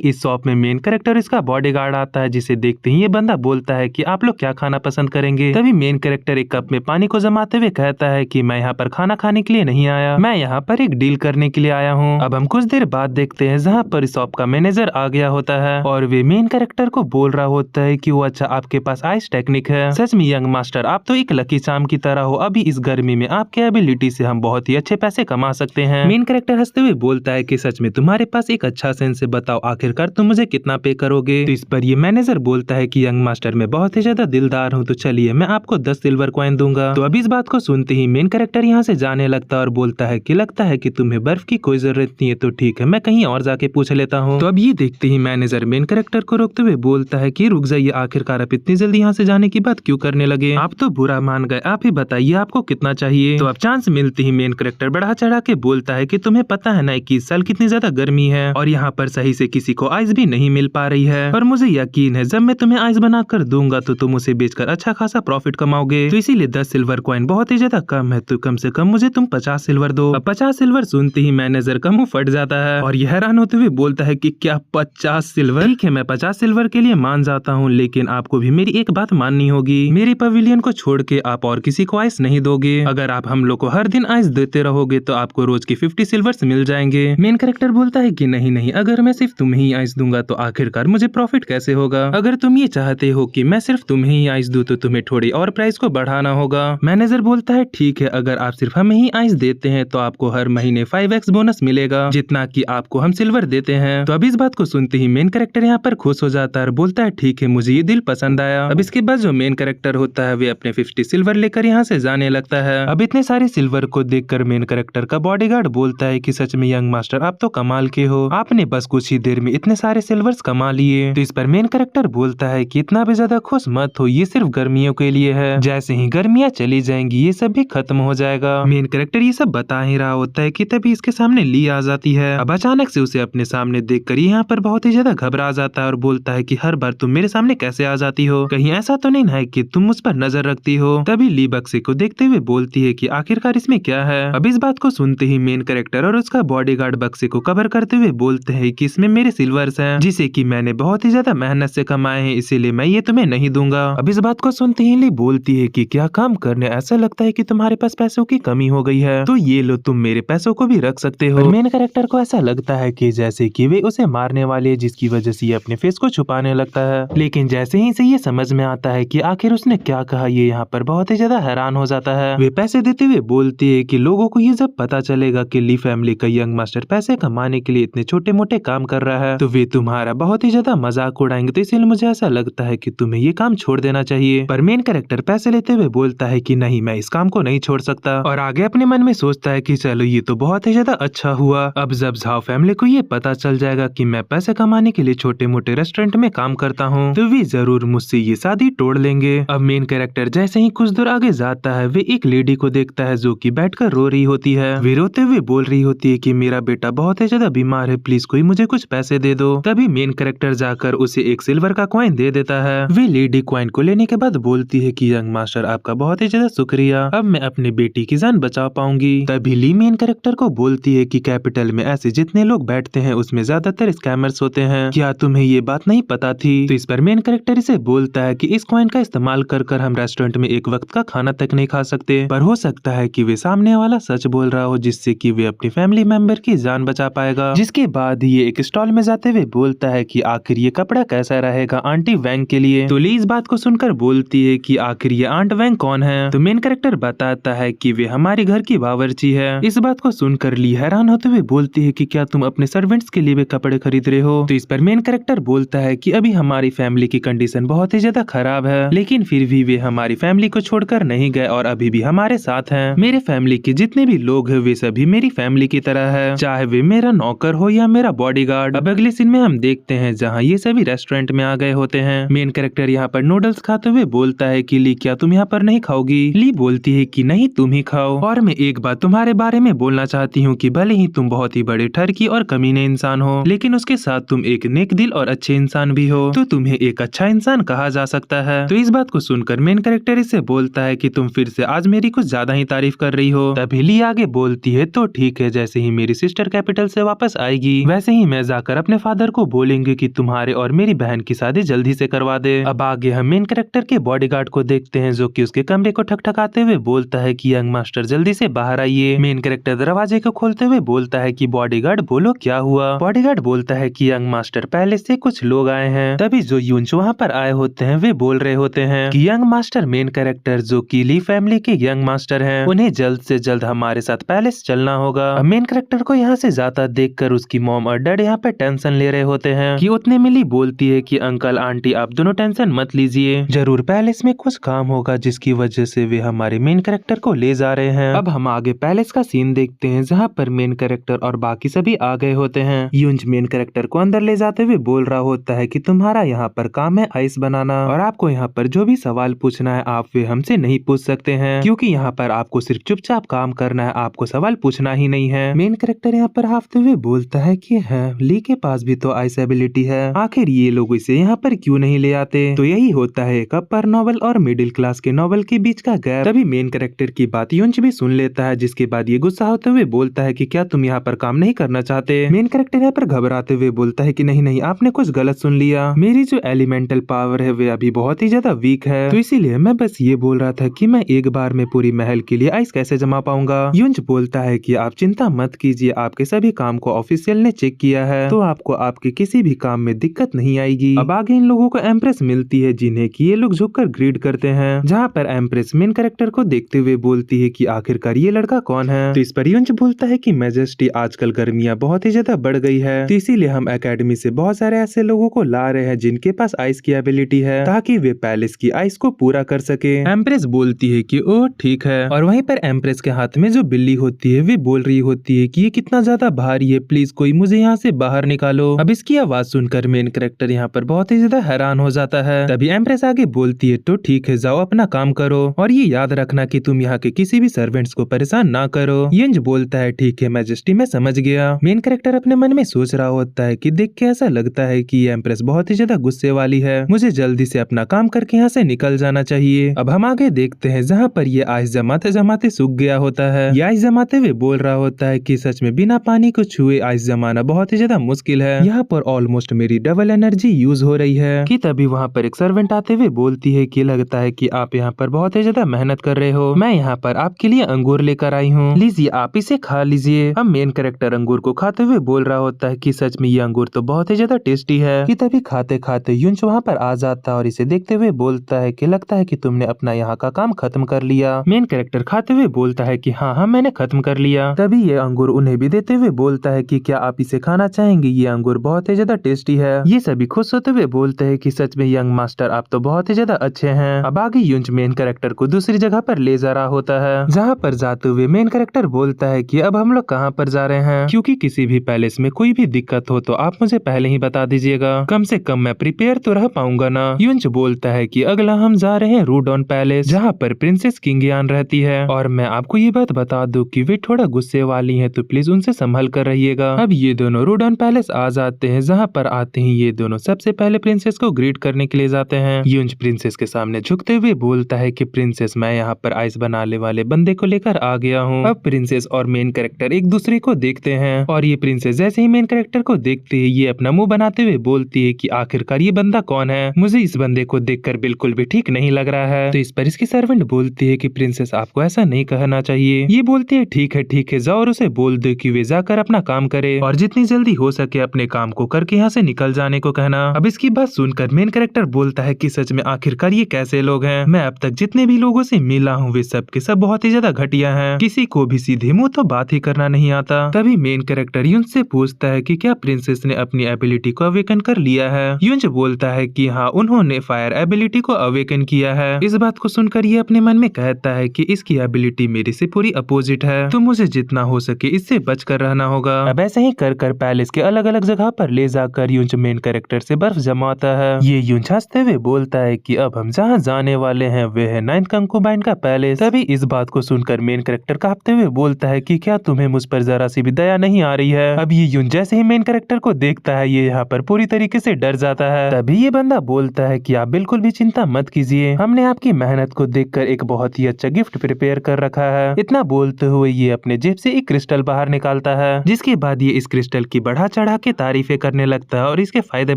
इस शॉप में मेन कैरेक्टर इसका बॉडीगार्ड आता है, जिसे देखते ही ये बंदा बोलता है कि आप लोग क्या खाना पसंद करेंगे। तभी मेन कैरेक्टर एक कप में पानी को जमाते हुए कहता है कि मैं यहाँ पर खाना खाने के लिए नहीं आया, मैं यहाँ पर एक डील करने के लिए आया हूँ। अब हम कुछ देर बाद देखते हैं जहाँ पर शॉप का मैनेजर आ गया होता है और वे मेन कैरेक्टर को बोल रहा होता है कि वो अच्छा आपके पास आइस टेक्निक है, सच में यंग मास्टर आप तो एक लकी चार्म की तरह हो, अभी इस गर्मी में आपके एबिलिटी से हम बहुत ही अच्छे पैसे कमा सकते हैं। मेन कैरेक्टर हंसते हुए बोलता है कि सच में तुम्हारे पास एक अच्छा सेंस है, बताओ आखिरकार तुम मुझे कितना पे करोगे। तो इस पर ये मैनेजर बोलता है कि यंग मास्टर मैं बहुत ही ज्यादा दिलदार हूँ, तो चलिए मैं आपको 10 सिल्वर कॉइन दूंगा। तो अभी इस बात को सुनते ही मेन कैरेक्टर यहाँ से जाने लगता है और बोलता है कि लगता है कि तुम्हें बर्फ की कोई जरूरत नहीं है, तो ठीक है मैं कहीं और जाके पूछ लेता हूँ। तो अब ये देखते ही मैनेजर मेन कैरेक्टर को रोकते हुए बोलता है कि रुक जाइए, आखिरकार आप इतनी जल्दी यहाँ से जाने की बात क्यों करने लगे, आप तो बुरा मान गए, आप ही बताइए आपको कितना चाहिए। तो अब चांस मिलते ही मेन कैरेक्टर बढ़ा चढ़ा के बोलता है कि तुम्हें पता है ना कि इस साल कितनी ज्यादा गर्मी है और यहाँ पर सही से किसी को आइस भी नहीं मिल पा रही है, और मुझे यकीन है जब मैं तुम्हें आइस बना कर दूंगा तो तुम उसे बेचकर अच्छा खासा प्रॉफिट कमाओगे, तो इसीलिए 10 सिल्वर कॉइन बहुत ही ज्यादा कम है, तो कम से कम मुझे तुम 50 सिल्वर दो। अब 50 सिल्वर सुनते ही मैनेजर का मुंह फट जाता है और यह हैरान होते हुए बोलता है कि क्या 50 सिल्वर, ठीक है मैं 50 सिल्वर के लिए मान जाता हूँ, लेकिन आपको भी मेरी एक बात माननी होगी, मेरे पवेलियन को छोड़ के आप और किसी को आइस नहीं दोगे, अगर आप हम लोग को हर दिन आइस देते रहोगे तो आपको रोज की 50 सिल्वर्स मिल जाएंगे। मेन कैरेक्टर बोलता है कि नहीं नहीं, अगर मैं सिर्फ तुम्हें ही आइस दूंगा तो आखिरकार मुझे प्रॉफिट कैसे होगा, अगर तुम ये चाहते हो कि मैं सिर्फ तुम्हें ही आइस दूं तो तुम्हें थोड़ी और प्राइस को बढ़ाना होगा। मैनेजर बोलता है ठीक है, अगर आप सिर्फ हमें ही आइस देते हैं तो आपको हर महीने 5x बोनस मिलेगा, जितना कि आपको हम सिल्वर देते हैं। तो अब इस बात को सुनते ही मेन कैरेक्टर यहाँ पर खुश हो जाता है और बोलता है ठीक है मुझे ये दिल पसंद आया। अब इसके बाद जो मेन कैरेक्टर होता है वे अपने 50 सिल्वर लेकर यहाँ से जाने लगता है। अब इतने सारे सिल्वर को देखकर मेन कैरेक्टर का बॉडीगार्ड बोलता है कि सच में यंग मास्टर आप तो कमाल के हो, आपने बस कुछ ही देर में इतने सारे सिल्वर्स कमा लिए। तो इस पर मेन कैरेक्टर बोलता है कि इतना भी ज्यादा खुश मत हो, ये सिर्फ गर्मियों के लिए है, जैसे ही गर्मियाँ चली जाएंगी ये सब भी खत्म हो जाएगा। मेन कैरेक्टर ये सब बता ही रहा होता है कि तभी इसके सामने ली आ जाती है। अब अचानक से उसे अपने सामने देखकर यहाँ पर बहुत ही ज्यादा घबरा जाता है और बोलता है कि हर बार तुम मेरे सामने कैसे आ जाती हो, कहीं ऐसा तो नहीं है कि तुम मुझ पर नजर रखती हो। तभी ली बक्से को देखते हुए बोलती है कि आखिरकार इसमें क्या है। अब इस बात को सुनते ही मेन कैरेक्टर और उसका बॉडीगार्ड बक्से को कवर करते हुए बोलते हैं कि इसमें मेरे सिल्वर्स हैं, जिसे कि मैंने बहुत ही ज्यादा मेहनत से कमाए हैं, इसीलिए मैं ये तुम्हें नहीं दूंगा। अब इस बात को सुनते ही ली बोलती है कि क्या काम करने, ऐसा लगता है कि तुम्हारे पास पैसों की कमी हो गई है, तो ये लो तुम मेरे पैसों को भी रख सकते हो। मेन कैरेक्टर को ऐसा लगता है कि जैसे कि वे उसे मारने वाले, जिसकी वजह से ये अपने फेस को छुपाने लगता है, लेकिन जैसे ही से ये समझ में आता है कि आखिर उसने क्या कहा, ये यहाँ पर बहुत ही ज्यादा हैरान हो जाता है। वे पैसे देते हुए बोलती है कि लोगों को ये जब पता चलेगा कि ली फैमिली का यंग मास्टर पैसे कमाने के लिए इतने छोटे मोटे काम कर रहा है तो वे तुम्हारा बहुत ही ज्यादा मजाक उड़ाएंगे, तो इसलिए मुझे ऐसा लगता है कि तुम्हें ये काम छोड़ देना चाहिए। पर मेन कैरेक्टर पैसे लेते हुए बोलता है कि नहीं मैं इस काम को नहीं छोड़ सकता, और आगे अपने मन में सोचता है कि चलो ये तो बहुत ही ज्यादा अच्छा हुआ, अब जब झाओ फैमिली को ये पता चल जाएगा कि मैं पैसे कमाने के लिए छोटे मोटे रेस्टोरेंट में काम करता हूँ तो वे जरूर मुझसे ये शादी तोड़ लेंगे। अब मेन कैरेक्टर जैसे ही कुछ दूर आगे जाता है वे एक लेडी को देखता है जो कि बैठकर रो रही होती है। वे रोते हुए बोल रही होती है कि मेरा बेटा बहुत ही ज्यादा बीमार है, प्लीज कोई मुझे कुछ पैसे दे दो। तभी मेन कैरेक्टर जाकर उसे एक सिल्वर का कॉइन दे देता है। वे लेडी कॉइन को लेने के बाद बोलती है कि यंग मास्टर आपका बहुत ही ज्यादा शुक्रिया, अब मैं अपनी बेटी की जान बचा पाऊंगी। तभी ली मेन कैरेक्टर को बोलती है कि कैपिटल में ऐसे जितने लोग बैठते हैं उसमें ज्यादातर स्कैमर्स होते हैं, क्या तुम्हें ये बात नहीं पता थी। तो इस पर मेन कैरेक्टर इसे बोलता है कि इस कॉइन का इस्तेमाल कर हम रेस्टोरेंट में एक वक्त का खाना तक नहीं खा सकते, पर हो सकता है कि वे सामने वाला सच बोल रहा हो जिससे कि वे अपनी फैमिली मेंबर की जान बचा पाएगा। जिसके बाद ये एक स्टॉल में जाते हुए बोलता है कि आखिर ये कपड़ा कैसा रहेगा आंटी वैंग के लिए। तो ली इस बात को सुनकर बोलती है कि आखिर ये आंट वैंग कौन है। तो मेन कैरेक्टर बताता है कि वे हमारे घर की बावर्ची है। इस बात को सुनकर ली हैरान होते हुए बोलती है कि क्या तुम अपने सर्वेंट्स के लिए भी कपड़े खरीद रहे हो। तो इस पर मेन कैरेक्टर बोलता है कि अभी हमारी फैमिली की कंडीशन बहुत ही ज्यादा खराब है, लेकिन फिर भी वे हमारी फैमिली को छोड़कर नहीं गए और अभी भी हमारे साथ हैं। मेरे फैमिली के जितने भी लोग हैं वे सभी मेरी फैमिली की तरह है, चाहे वे मेरा नौकर हो या मेरा बॉडीगार्ड। अब अगले सीन में हम देखते हैं जहाँ ये सभी रेस्टोरेंट में आ गए होते हैं। मेन कैरेक्टर यहाँ पर नूडल्स खाते हुए बोलता है कि ली क्या तुम यहाँ पर नहीं खाओगी। ली बोलती है कि नहीं तुम ही खाओ, और मैं एक बात तुम्हारे बारे में बोलना चाहती हूँ कि भले ही तुम बहुत ही बड़े ठरकी और कमीने इंसान हो, लेकिन उसके साथ तुम एक नेक दिल और अच्छे इंसान भी हो तो तुम्हें एक अच्छा इंसान कहा जा सकता है। तो इस बात को सुनकर मेन कैरेक्टर इससे बोलता है कि तुम फिर से आज मेरी कुछ ज्यादा ही तारीफ कर रही हो। तभी ली आगे बोलती है तो ठीक है, जैसे ही मेरी सिस्टर कैपिटल से वापस आएगी वैसे ही मैं जाकर अपने फादर को बोलेंगे कि तुम्हारे और मेरी बहन की शादी जल्दी से करवा दे। अब आगे हम मेन कैरेक्टर के बॉडीगार्ड को देखते हैं जो कि उसके कमरे को ठकठकाते हुए बोलता है कि यंग मास्टर जल्दी से बाहर आइए। मेन कैरेक्टर दरवाजे को खोलते हुए बोलता है कि बॉडीगार्ड बोलो क्या हुआ। बॉडीगार्ड बोलता है कि यंग मास्टर पहले से कुछ लोग आए हैं। तभी जो यूंच वहाँ पर आए होते हैं वे बोल रहे होते हैं कि यंग मास्टर मेन कैरेक्टर जो कि ली फैमिली के यंग मास्टर हैं, उन्हें जल्द से जल्द हमारे साथ पैलेस चलना होगा। अब मेन कैरेक्टर को यहाँ से जाता देखकर उसकी मॉम और डैड यहाँ पे टेंशन ले रहे होते हैं कि उतने में ली बोलती है कि अंकल आंटी आप दोनों टेंशन मत लीजिए, जरूर पैलेस में कुछ काम होगा जिसकी वजह से वे हमारे मेन कैरेक्टर को ले जा रहे हैं। अब हम आगे पैलेस का सीन देखते हैं जहाँ पर मेन कैरेक्टर और बाकी सभी आ गए होते हैं। यूंज मेन कैरेक्टर को अंदर ले जाते हुए बोल रहा होता है कि तुम्हारा यहाँ पर काम है आइस बनाना और आपको यहाँ पर जो भी सवाल पूछना है आप वे हमसे नहीं पूछ सकते हैं क्योंकि यहाँ पर आपको सिर्फ चुपचाप काम करना है, आपको सवाल पूछना ही नहीं है। मेन कैरेक्टर यहाँ पर हाफते हुए बोलता है कि है ली के पास भी तो आइस एबिलिटी है, आखिर ये लोग इसे यहाँ पर क्यों नहीं ले आते। तो यही होता है एक अपर नॉवल और मिडिल क्लास के नॉवल के बीच का गैप। तभी मेन कैरेक्टर की बात यूंज भी सुन लेता है जिसके बाद ये गुस्सा होते हुए बोलता है कि क्या तुम यहाँ पर काम नहीं करना चाहते। मेन कैरेक्टर यहाँ पर घबराते हुए बोलता है कि नहीं नहीं आपने कुछ गलत सुन लिया, मेरी जो एलिमेंटल पावर है वे अभी बहुत ही ज्यादा वीक है, तो इसीलिए मैं बस ये बोल रहा था कि मैं एक बार में पूरी महल के लिए आइस कैसे जमा पाऊंगा। यूंज बोलता है कि आप चिंता मत कीजिए, आपके सभी काम को ऑफिशियल ने चेक किया है तो आपको आपके किसी भी काम में दिक्कत नहीं आएगी। अब आगे इन लोगों को एम्प्रेस मिलती है जिन्हें कि ये लोग झुककर ग्रीड करते हैं, जहाँ पर एम्प्रेस मेन कैरेक्टर को देखते हुए बोलती है कि आखिरकार ये लड़का कौन है। तो इस पर यूंज बोलता है कि मैजेस्टी आजकल गर्मियाँ बहुत ही ज्यादा बढ़ गई है तो इसीलिए हम एकेडमी से बहुत सारे ऐसे लोगों को ला रहे हैं जिनके पास आइस की एबिलिटी है ताकि वे पैलेस की आइस को पूरा कर सके। एम्प्रेस बोलती है कि ओ ठीक है, और वहीं पर एम्प्रेस के हाथ में जो बिल्ली होती है वे बोल रही होती है कि ये कितना ज्यादा भारी है, प्लीज कोई मुझे यहाँ से बाहर निकालो। अब इसकी आवाज सुनकर मेन कैरेक्टर यहाँ पर बहुत ही ज्यादा हैरान हो जाता है। तभी एम्प्रेस आगे बोलती है तो ठीक है जाओ अपना काम करो और ये याद रखना कि तुम यहाँ के किसी भी सर्वेंट्स को परेशान ना करो। यंज बोलता है ठीक है मैजेस्टी मैं समझ गया। मेन कैरेक्टर अपने मन में सोच रहा होता है कि देख के ऐसा लगता है कि ये एम्प्रेस बहुत ही ज्यादा गुस्से वाली है, मुझे जल्दी से अपना काम करके यहाँ से निकल जाना चाहिए। अब हम आगे देखते हैं जहाँ पर ये आइस जमाते जमाते सूख गया होता है। ये आइस जमाते हुए बोल रहा होता है कि सच में बिना पानी को छुए आइस जमाना बहुत ही ज्यादा मुश्किल है, यहाँ पर ऑलमोस्ट मेरी डबल एनर्जी यूज हो रही है। कि तभी वहाँ पर एक सर्वेंट आते हुए बोलती है कि लगता है कि आप यहाँ पर बहुत ही ज्यादा मेहनत कर रहे हो, मैं यहाँ पर आपके लिए अंगूर लेकर आई हूँ, लीजिए आप इसे खा लीजिए। अब मेन कैरेक्टर अंगूर को खाते हुए बोल रहा होता है कि सच में ये अंगूर तो बहुत ही ज्यादा टेस्टी है। कि तभी खाते खाते यूंच वहाँ पर आ जाता और इसे देखते हुए बोलता है कि लगता है कि तुमने अपना यहाँ का काम खत्म कर लिया। मेन कैरेक्टर खाते हुए बोलता है कि हाँ हाँ मैंने खत्म कर लिया। तभी ये अंगूर उन्हें भी देते हुए बोलता है कि क्या आप इसे खाना चाहेंगे, ये अंगूर बहुत ही ज्यादा टेस्टी है। ये सभी खुश होते हुए बोलते हैं कि सच में यंग मास्टर आप तो बहुत ही ज्यादा अच्छे हैं। अब आगे यूंच मेन कैरेक्टर को दूसरी जगह पर ले जा रहा होता है, जहाँ पर जाते हुए मेन कैरेक्टर बोलता है कि अब हम लोग कहाँ पर जा रहे हैं, क्योंकि किसी भी पैलेस में कोई भी दिक्कत हो तो आप मुझे पहले ही बता दीजिएगा, कम से कम मैं प्रिपेयर तो रह पाऊंगा ना। यूंच बोलता है कि अगला हम जा रहे हैं रूडॉन पैलेस, जहाँ पर प्रिंसेस किंगियान रहती है, और मैं आपको ये बात बता दूं कि वे थोड़ा गुस्से वाली हैं तो प्लीज उनसे संभल कर रहिएगा। अब ये दोनों रूडॉन पैलेस आ जाते हैं, जहाँ पर आते ही ये दोनों सबसे पहले प्रिंसेस को ग्रीट करने के लिए जाते हैं। यूंच प्रिंसेस के सामने झुकते हुए बोलता है कि प्रिंसेस मैं यहाँ पर आइस बनाने वाले बंदे को लेकर आ गया हूँ। अब प्रिंसेस और मेन कैरेक्टर एक दूसरे को देखते हैं और ये प्रिंसेस जैसे ही मेन कैरेक्टर को देखते ही ये अपना मुंह बनाते हुए बोलती है कि आखिरकार ये बंदा कौन है, मुझे इस बंदे को देखकर बिल्कुल भी ठीक नहीं लग रहा है। तो इस पर इसकी सर्वेंट बोलती है कि प्रिंसेस आपको ऐसा नहीं कहना चाहिए। ये बोलती है ठीक है जाओ और उसे बोल दो कि वे जाकर अपना काम करे और जितनी जल्दी हो सके अपने काम को करके यहाँ से निकल जाने को कहना। अब इसकी बात सुनकर मेन कैरेक्टर बोलता है कि सच में आखिरकार ये कैसे लोग हैं, मैं अब तक जितने भी लोगों से मिला हूँ वे सब के सब बहुत ही ज्यादा घटिया हैं, किसी को भी सीधे मुंह तो बात ही करना नहीं आता। तभी मेन कैरेक्टर यूंज से पूछता है कि क्या प्रिंसेस ने अपनी एबिलिटी को अवेकन कर लिया है। यूंज बोलता है कि हाँ उन्होंने फायर एबिलिटी को अवेकन किया है। इस बात को सुनकर ये अपने मन में कहता है कि इसकी एबिलिटी मेरी से पूरी अपोजिट है, तो मुझे जितना हो सके इससे बचकर रहना होगा। अब ऐसे ही कर पैलेस के अलग अलग जगह पर ले जाकर यूंज मेन कैरेक्टर से बर्फ जमाता है। ये यूंज हंसते हुए बोलता है कि अब हम जहाँ जाने वाले हैं वे है 9th कंकुबाइन का पैलेस। तभी इस बात को सुनकर मेन कैरेक्टर कांपते हुए बोलता है कि क्या तुम्हें मुझ पर जरा सी भी दया नहीं आ रही है। अब ये यूंज जैसे ही मेन कैरेक्टर को देखता है ये यहाँ पर पूरी तरीके से डर जाता है। तभी ये बंदा बोलता है कि आप बिल्कुल भी चिंता मत कीजिए, हमने आपकी मेहनत को देखकर एक बहुत ही अच्छा गिफ्ट प्रिपेयर कर रखा है। इतना बोलते हुए ये अपने जेब से एक क्रिस्टल बाहर निकालता है, जिसके बाद ये इस क्रिस्टल की बढ़ा चढ़ा के तारीफें करने लगता है और इसके फायदे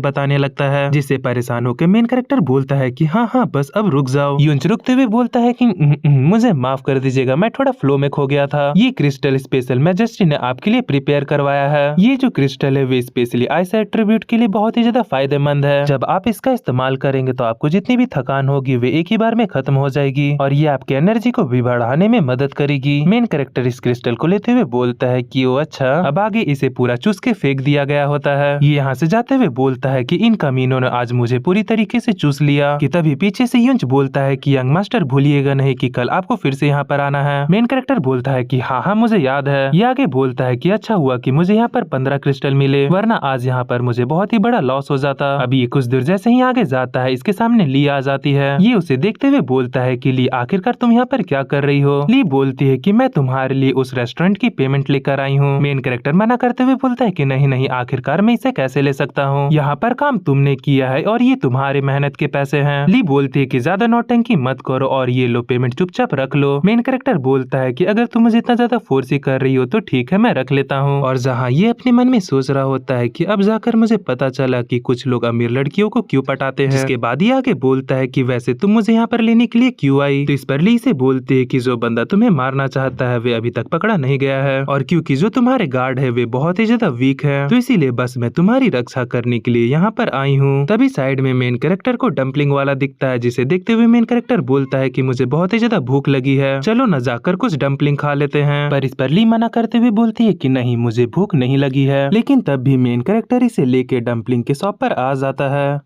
बताने लगता है, जिससे परेशान होकर मेन कैरेक्टर बोलता है कि हाँ हाँ बस अब रुक जाओ। यूंच रुकते हुए बोलता है कि मुझे माफ कर दीजिएगा, मैं थोड़ा फ्लो में खो गया था। ये क्रिस्टल स्पेशल मैजेस्टी ने आपके लिए प्रिपेयर करवाया है। ये जो क्रिस्टल है वे स्पेशली आईसाइट ट्रिब्यूट के लिए बहुत ही ज्यादा फायदेमंद है। जब आप इसका इस्तेमाल करेंगे तो आपको जितनी भी थकान होगी वे एक ही बार में खत्म हो जाएगी और ये आपके एनर्जी को भी बढ़ाने में मदद करेगी। मेन कैरेक्टर इस क्रिस्टल को लेते हुए बोलता है कि ओ अच्छा, अब आगे इसे पूरा चूस के फेंक दिया गया होता है। ये यहाँ से जाते हुए बोलता है कि इन कमीनों ने आज मुझे पूरी तरीके से चूस लिया। कि तभी पीछे से यूंच बोलता है कि यंग मास्टर भूलिएगा नहीं कि कल आपको फिर से यहाँ पर आना है। मेन कैरेक्टर बोलता है कि हाँ हाँ मुझे याद है। ये आगे बोलता है कि अच्छा हुआ कि मुझे यहाँ पर 15 क्रिस्टल मिले, वरना आज यहाँ पर मुझे बहुत ही बड़ा लॉस हो जाता। अभी ये कुछ दूर जैसे ही आगे जाता है इसके सामने ली आ जाती है। ये उसे देखते हुए बोलता है कि ली आखिरकार तुम यहाँ पर क्या कर रही हो। ली बोलती है कि मैं तुम्हारे लिए उस रेस्टोरेंट की पेमेंट लेकर आई हूँ। मेन कैरेक्टर मना करते हुए बोलता है कि नहीं नहीं, आखिरकार मैं इसे कैसे ले सकता हूँ, यहाँ पर काम तुमने किया है और ये तुम्हारे मेहनत के पैसे हैं। ली बोलती है कि ज्यादा नौटंकी मत करो और ये लो पेमेंट चुपचाप रख लो। मेन कैरेक्टर बोलता है कि अगर तुम मुझे इतना ज्यादा फोर्स ही कर रही हो तो ठीक है मैं रख लेता हूँ। और जहाँ ये अपने मन में सोच रहा होता है कि अब जाकर मुझे पता चला कि कुछ लोग अमीर लड़कियों को क्यों पटाते हैं, जिसके बाद ये आगे बोलता है कि वैसे तुम मुझे यहाँ पर लेने के लिए क्यों आई। तो इस पर ली से बोलती है कि जो बंदा तुम्हें मारना चाहता है वे अभी तक पकड़ा नहीं गया है और क्योंकि जो तुम्हारे गार्ड है वे बहुत ही ज्यादा वीक है, तो इसीलिए बस मैं तुम्हारी रक्षा करने के लिए यहाँ पर आई हूँ। तभी साइड में मेन कैरेक्टर को डम्पलिंग वाला दिखता है, जिसे देखते हुए मेन कैरेक्टर बोलता है कि मुझे बहुत ही ज्यादा भूख लगी है, चलो न जाकर कुछ डम्पलिंग खा लेते हैं। पर इस पर ली मना करते हुए बोलती है कि नहीं मुझे भूख नहीं लगी है। लेकिन तब भी मेन कैरेक्टर इसे लेके डम्पलिंग के शॉप पर आ जाता है।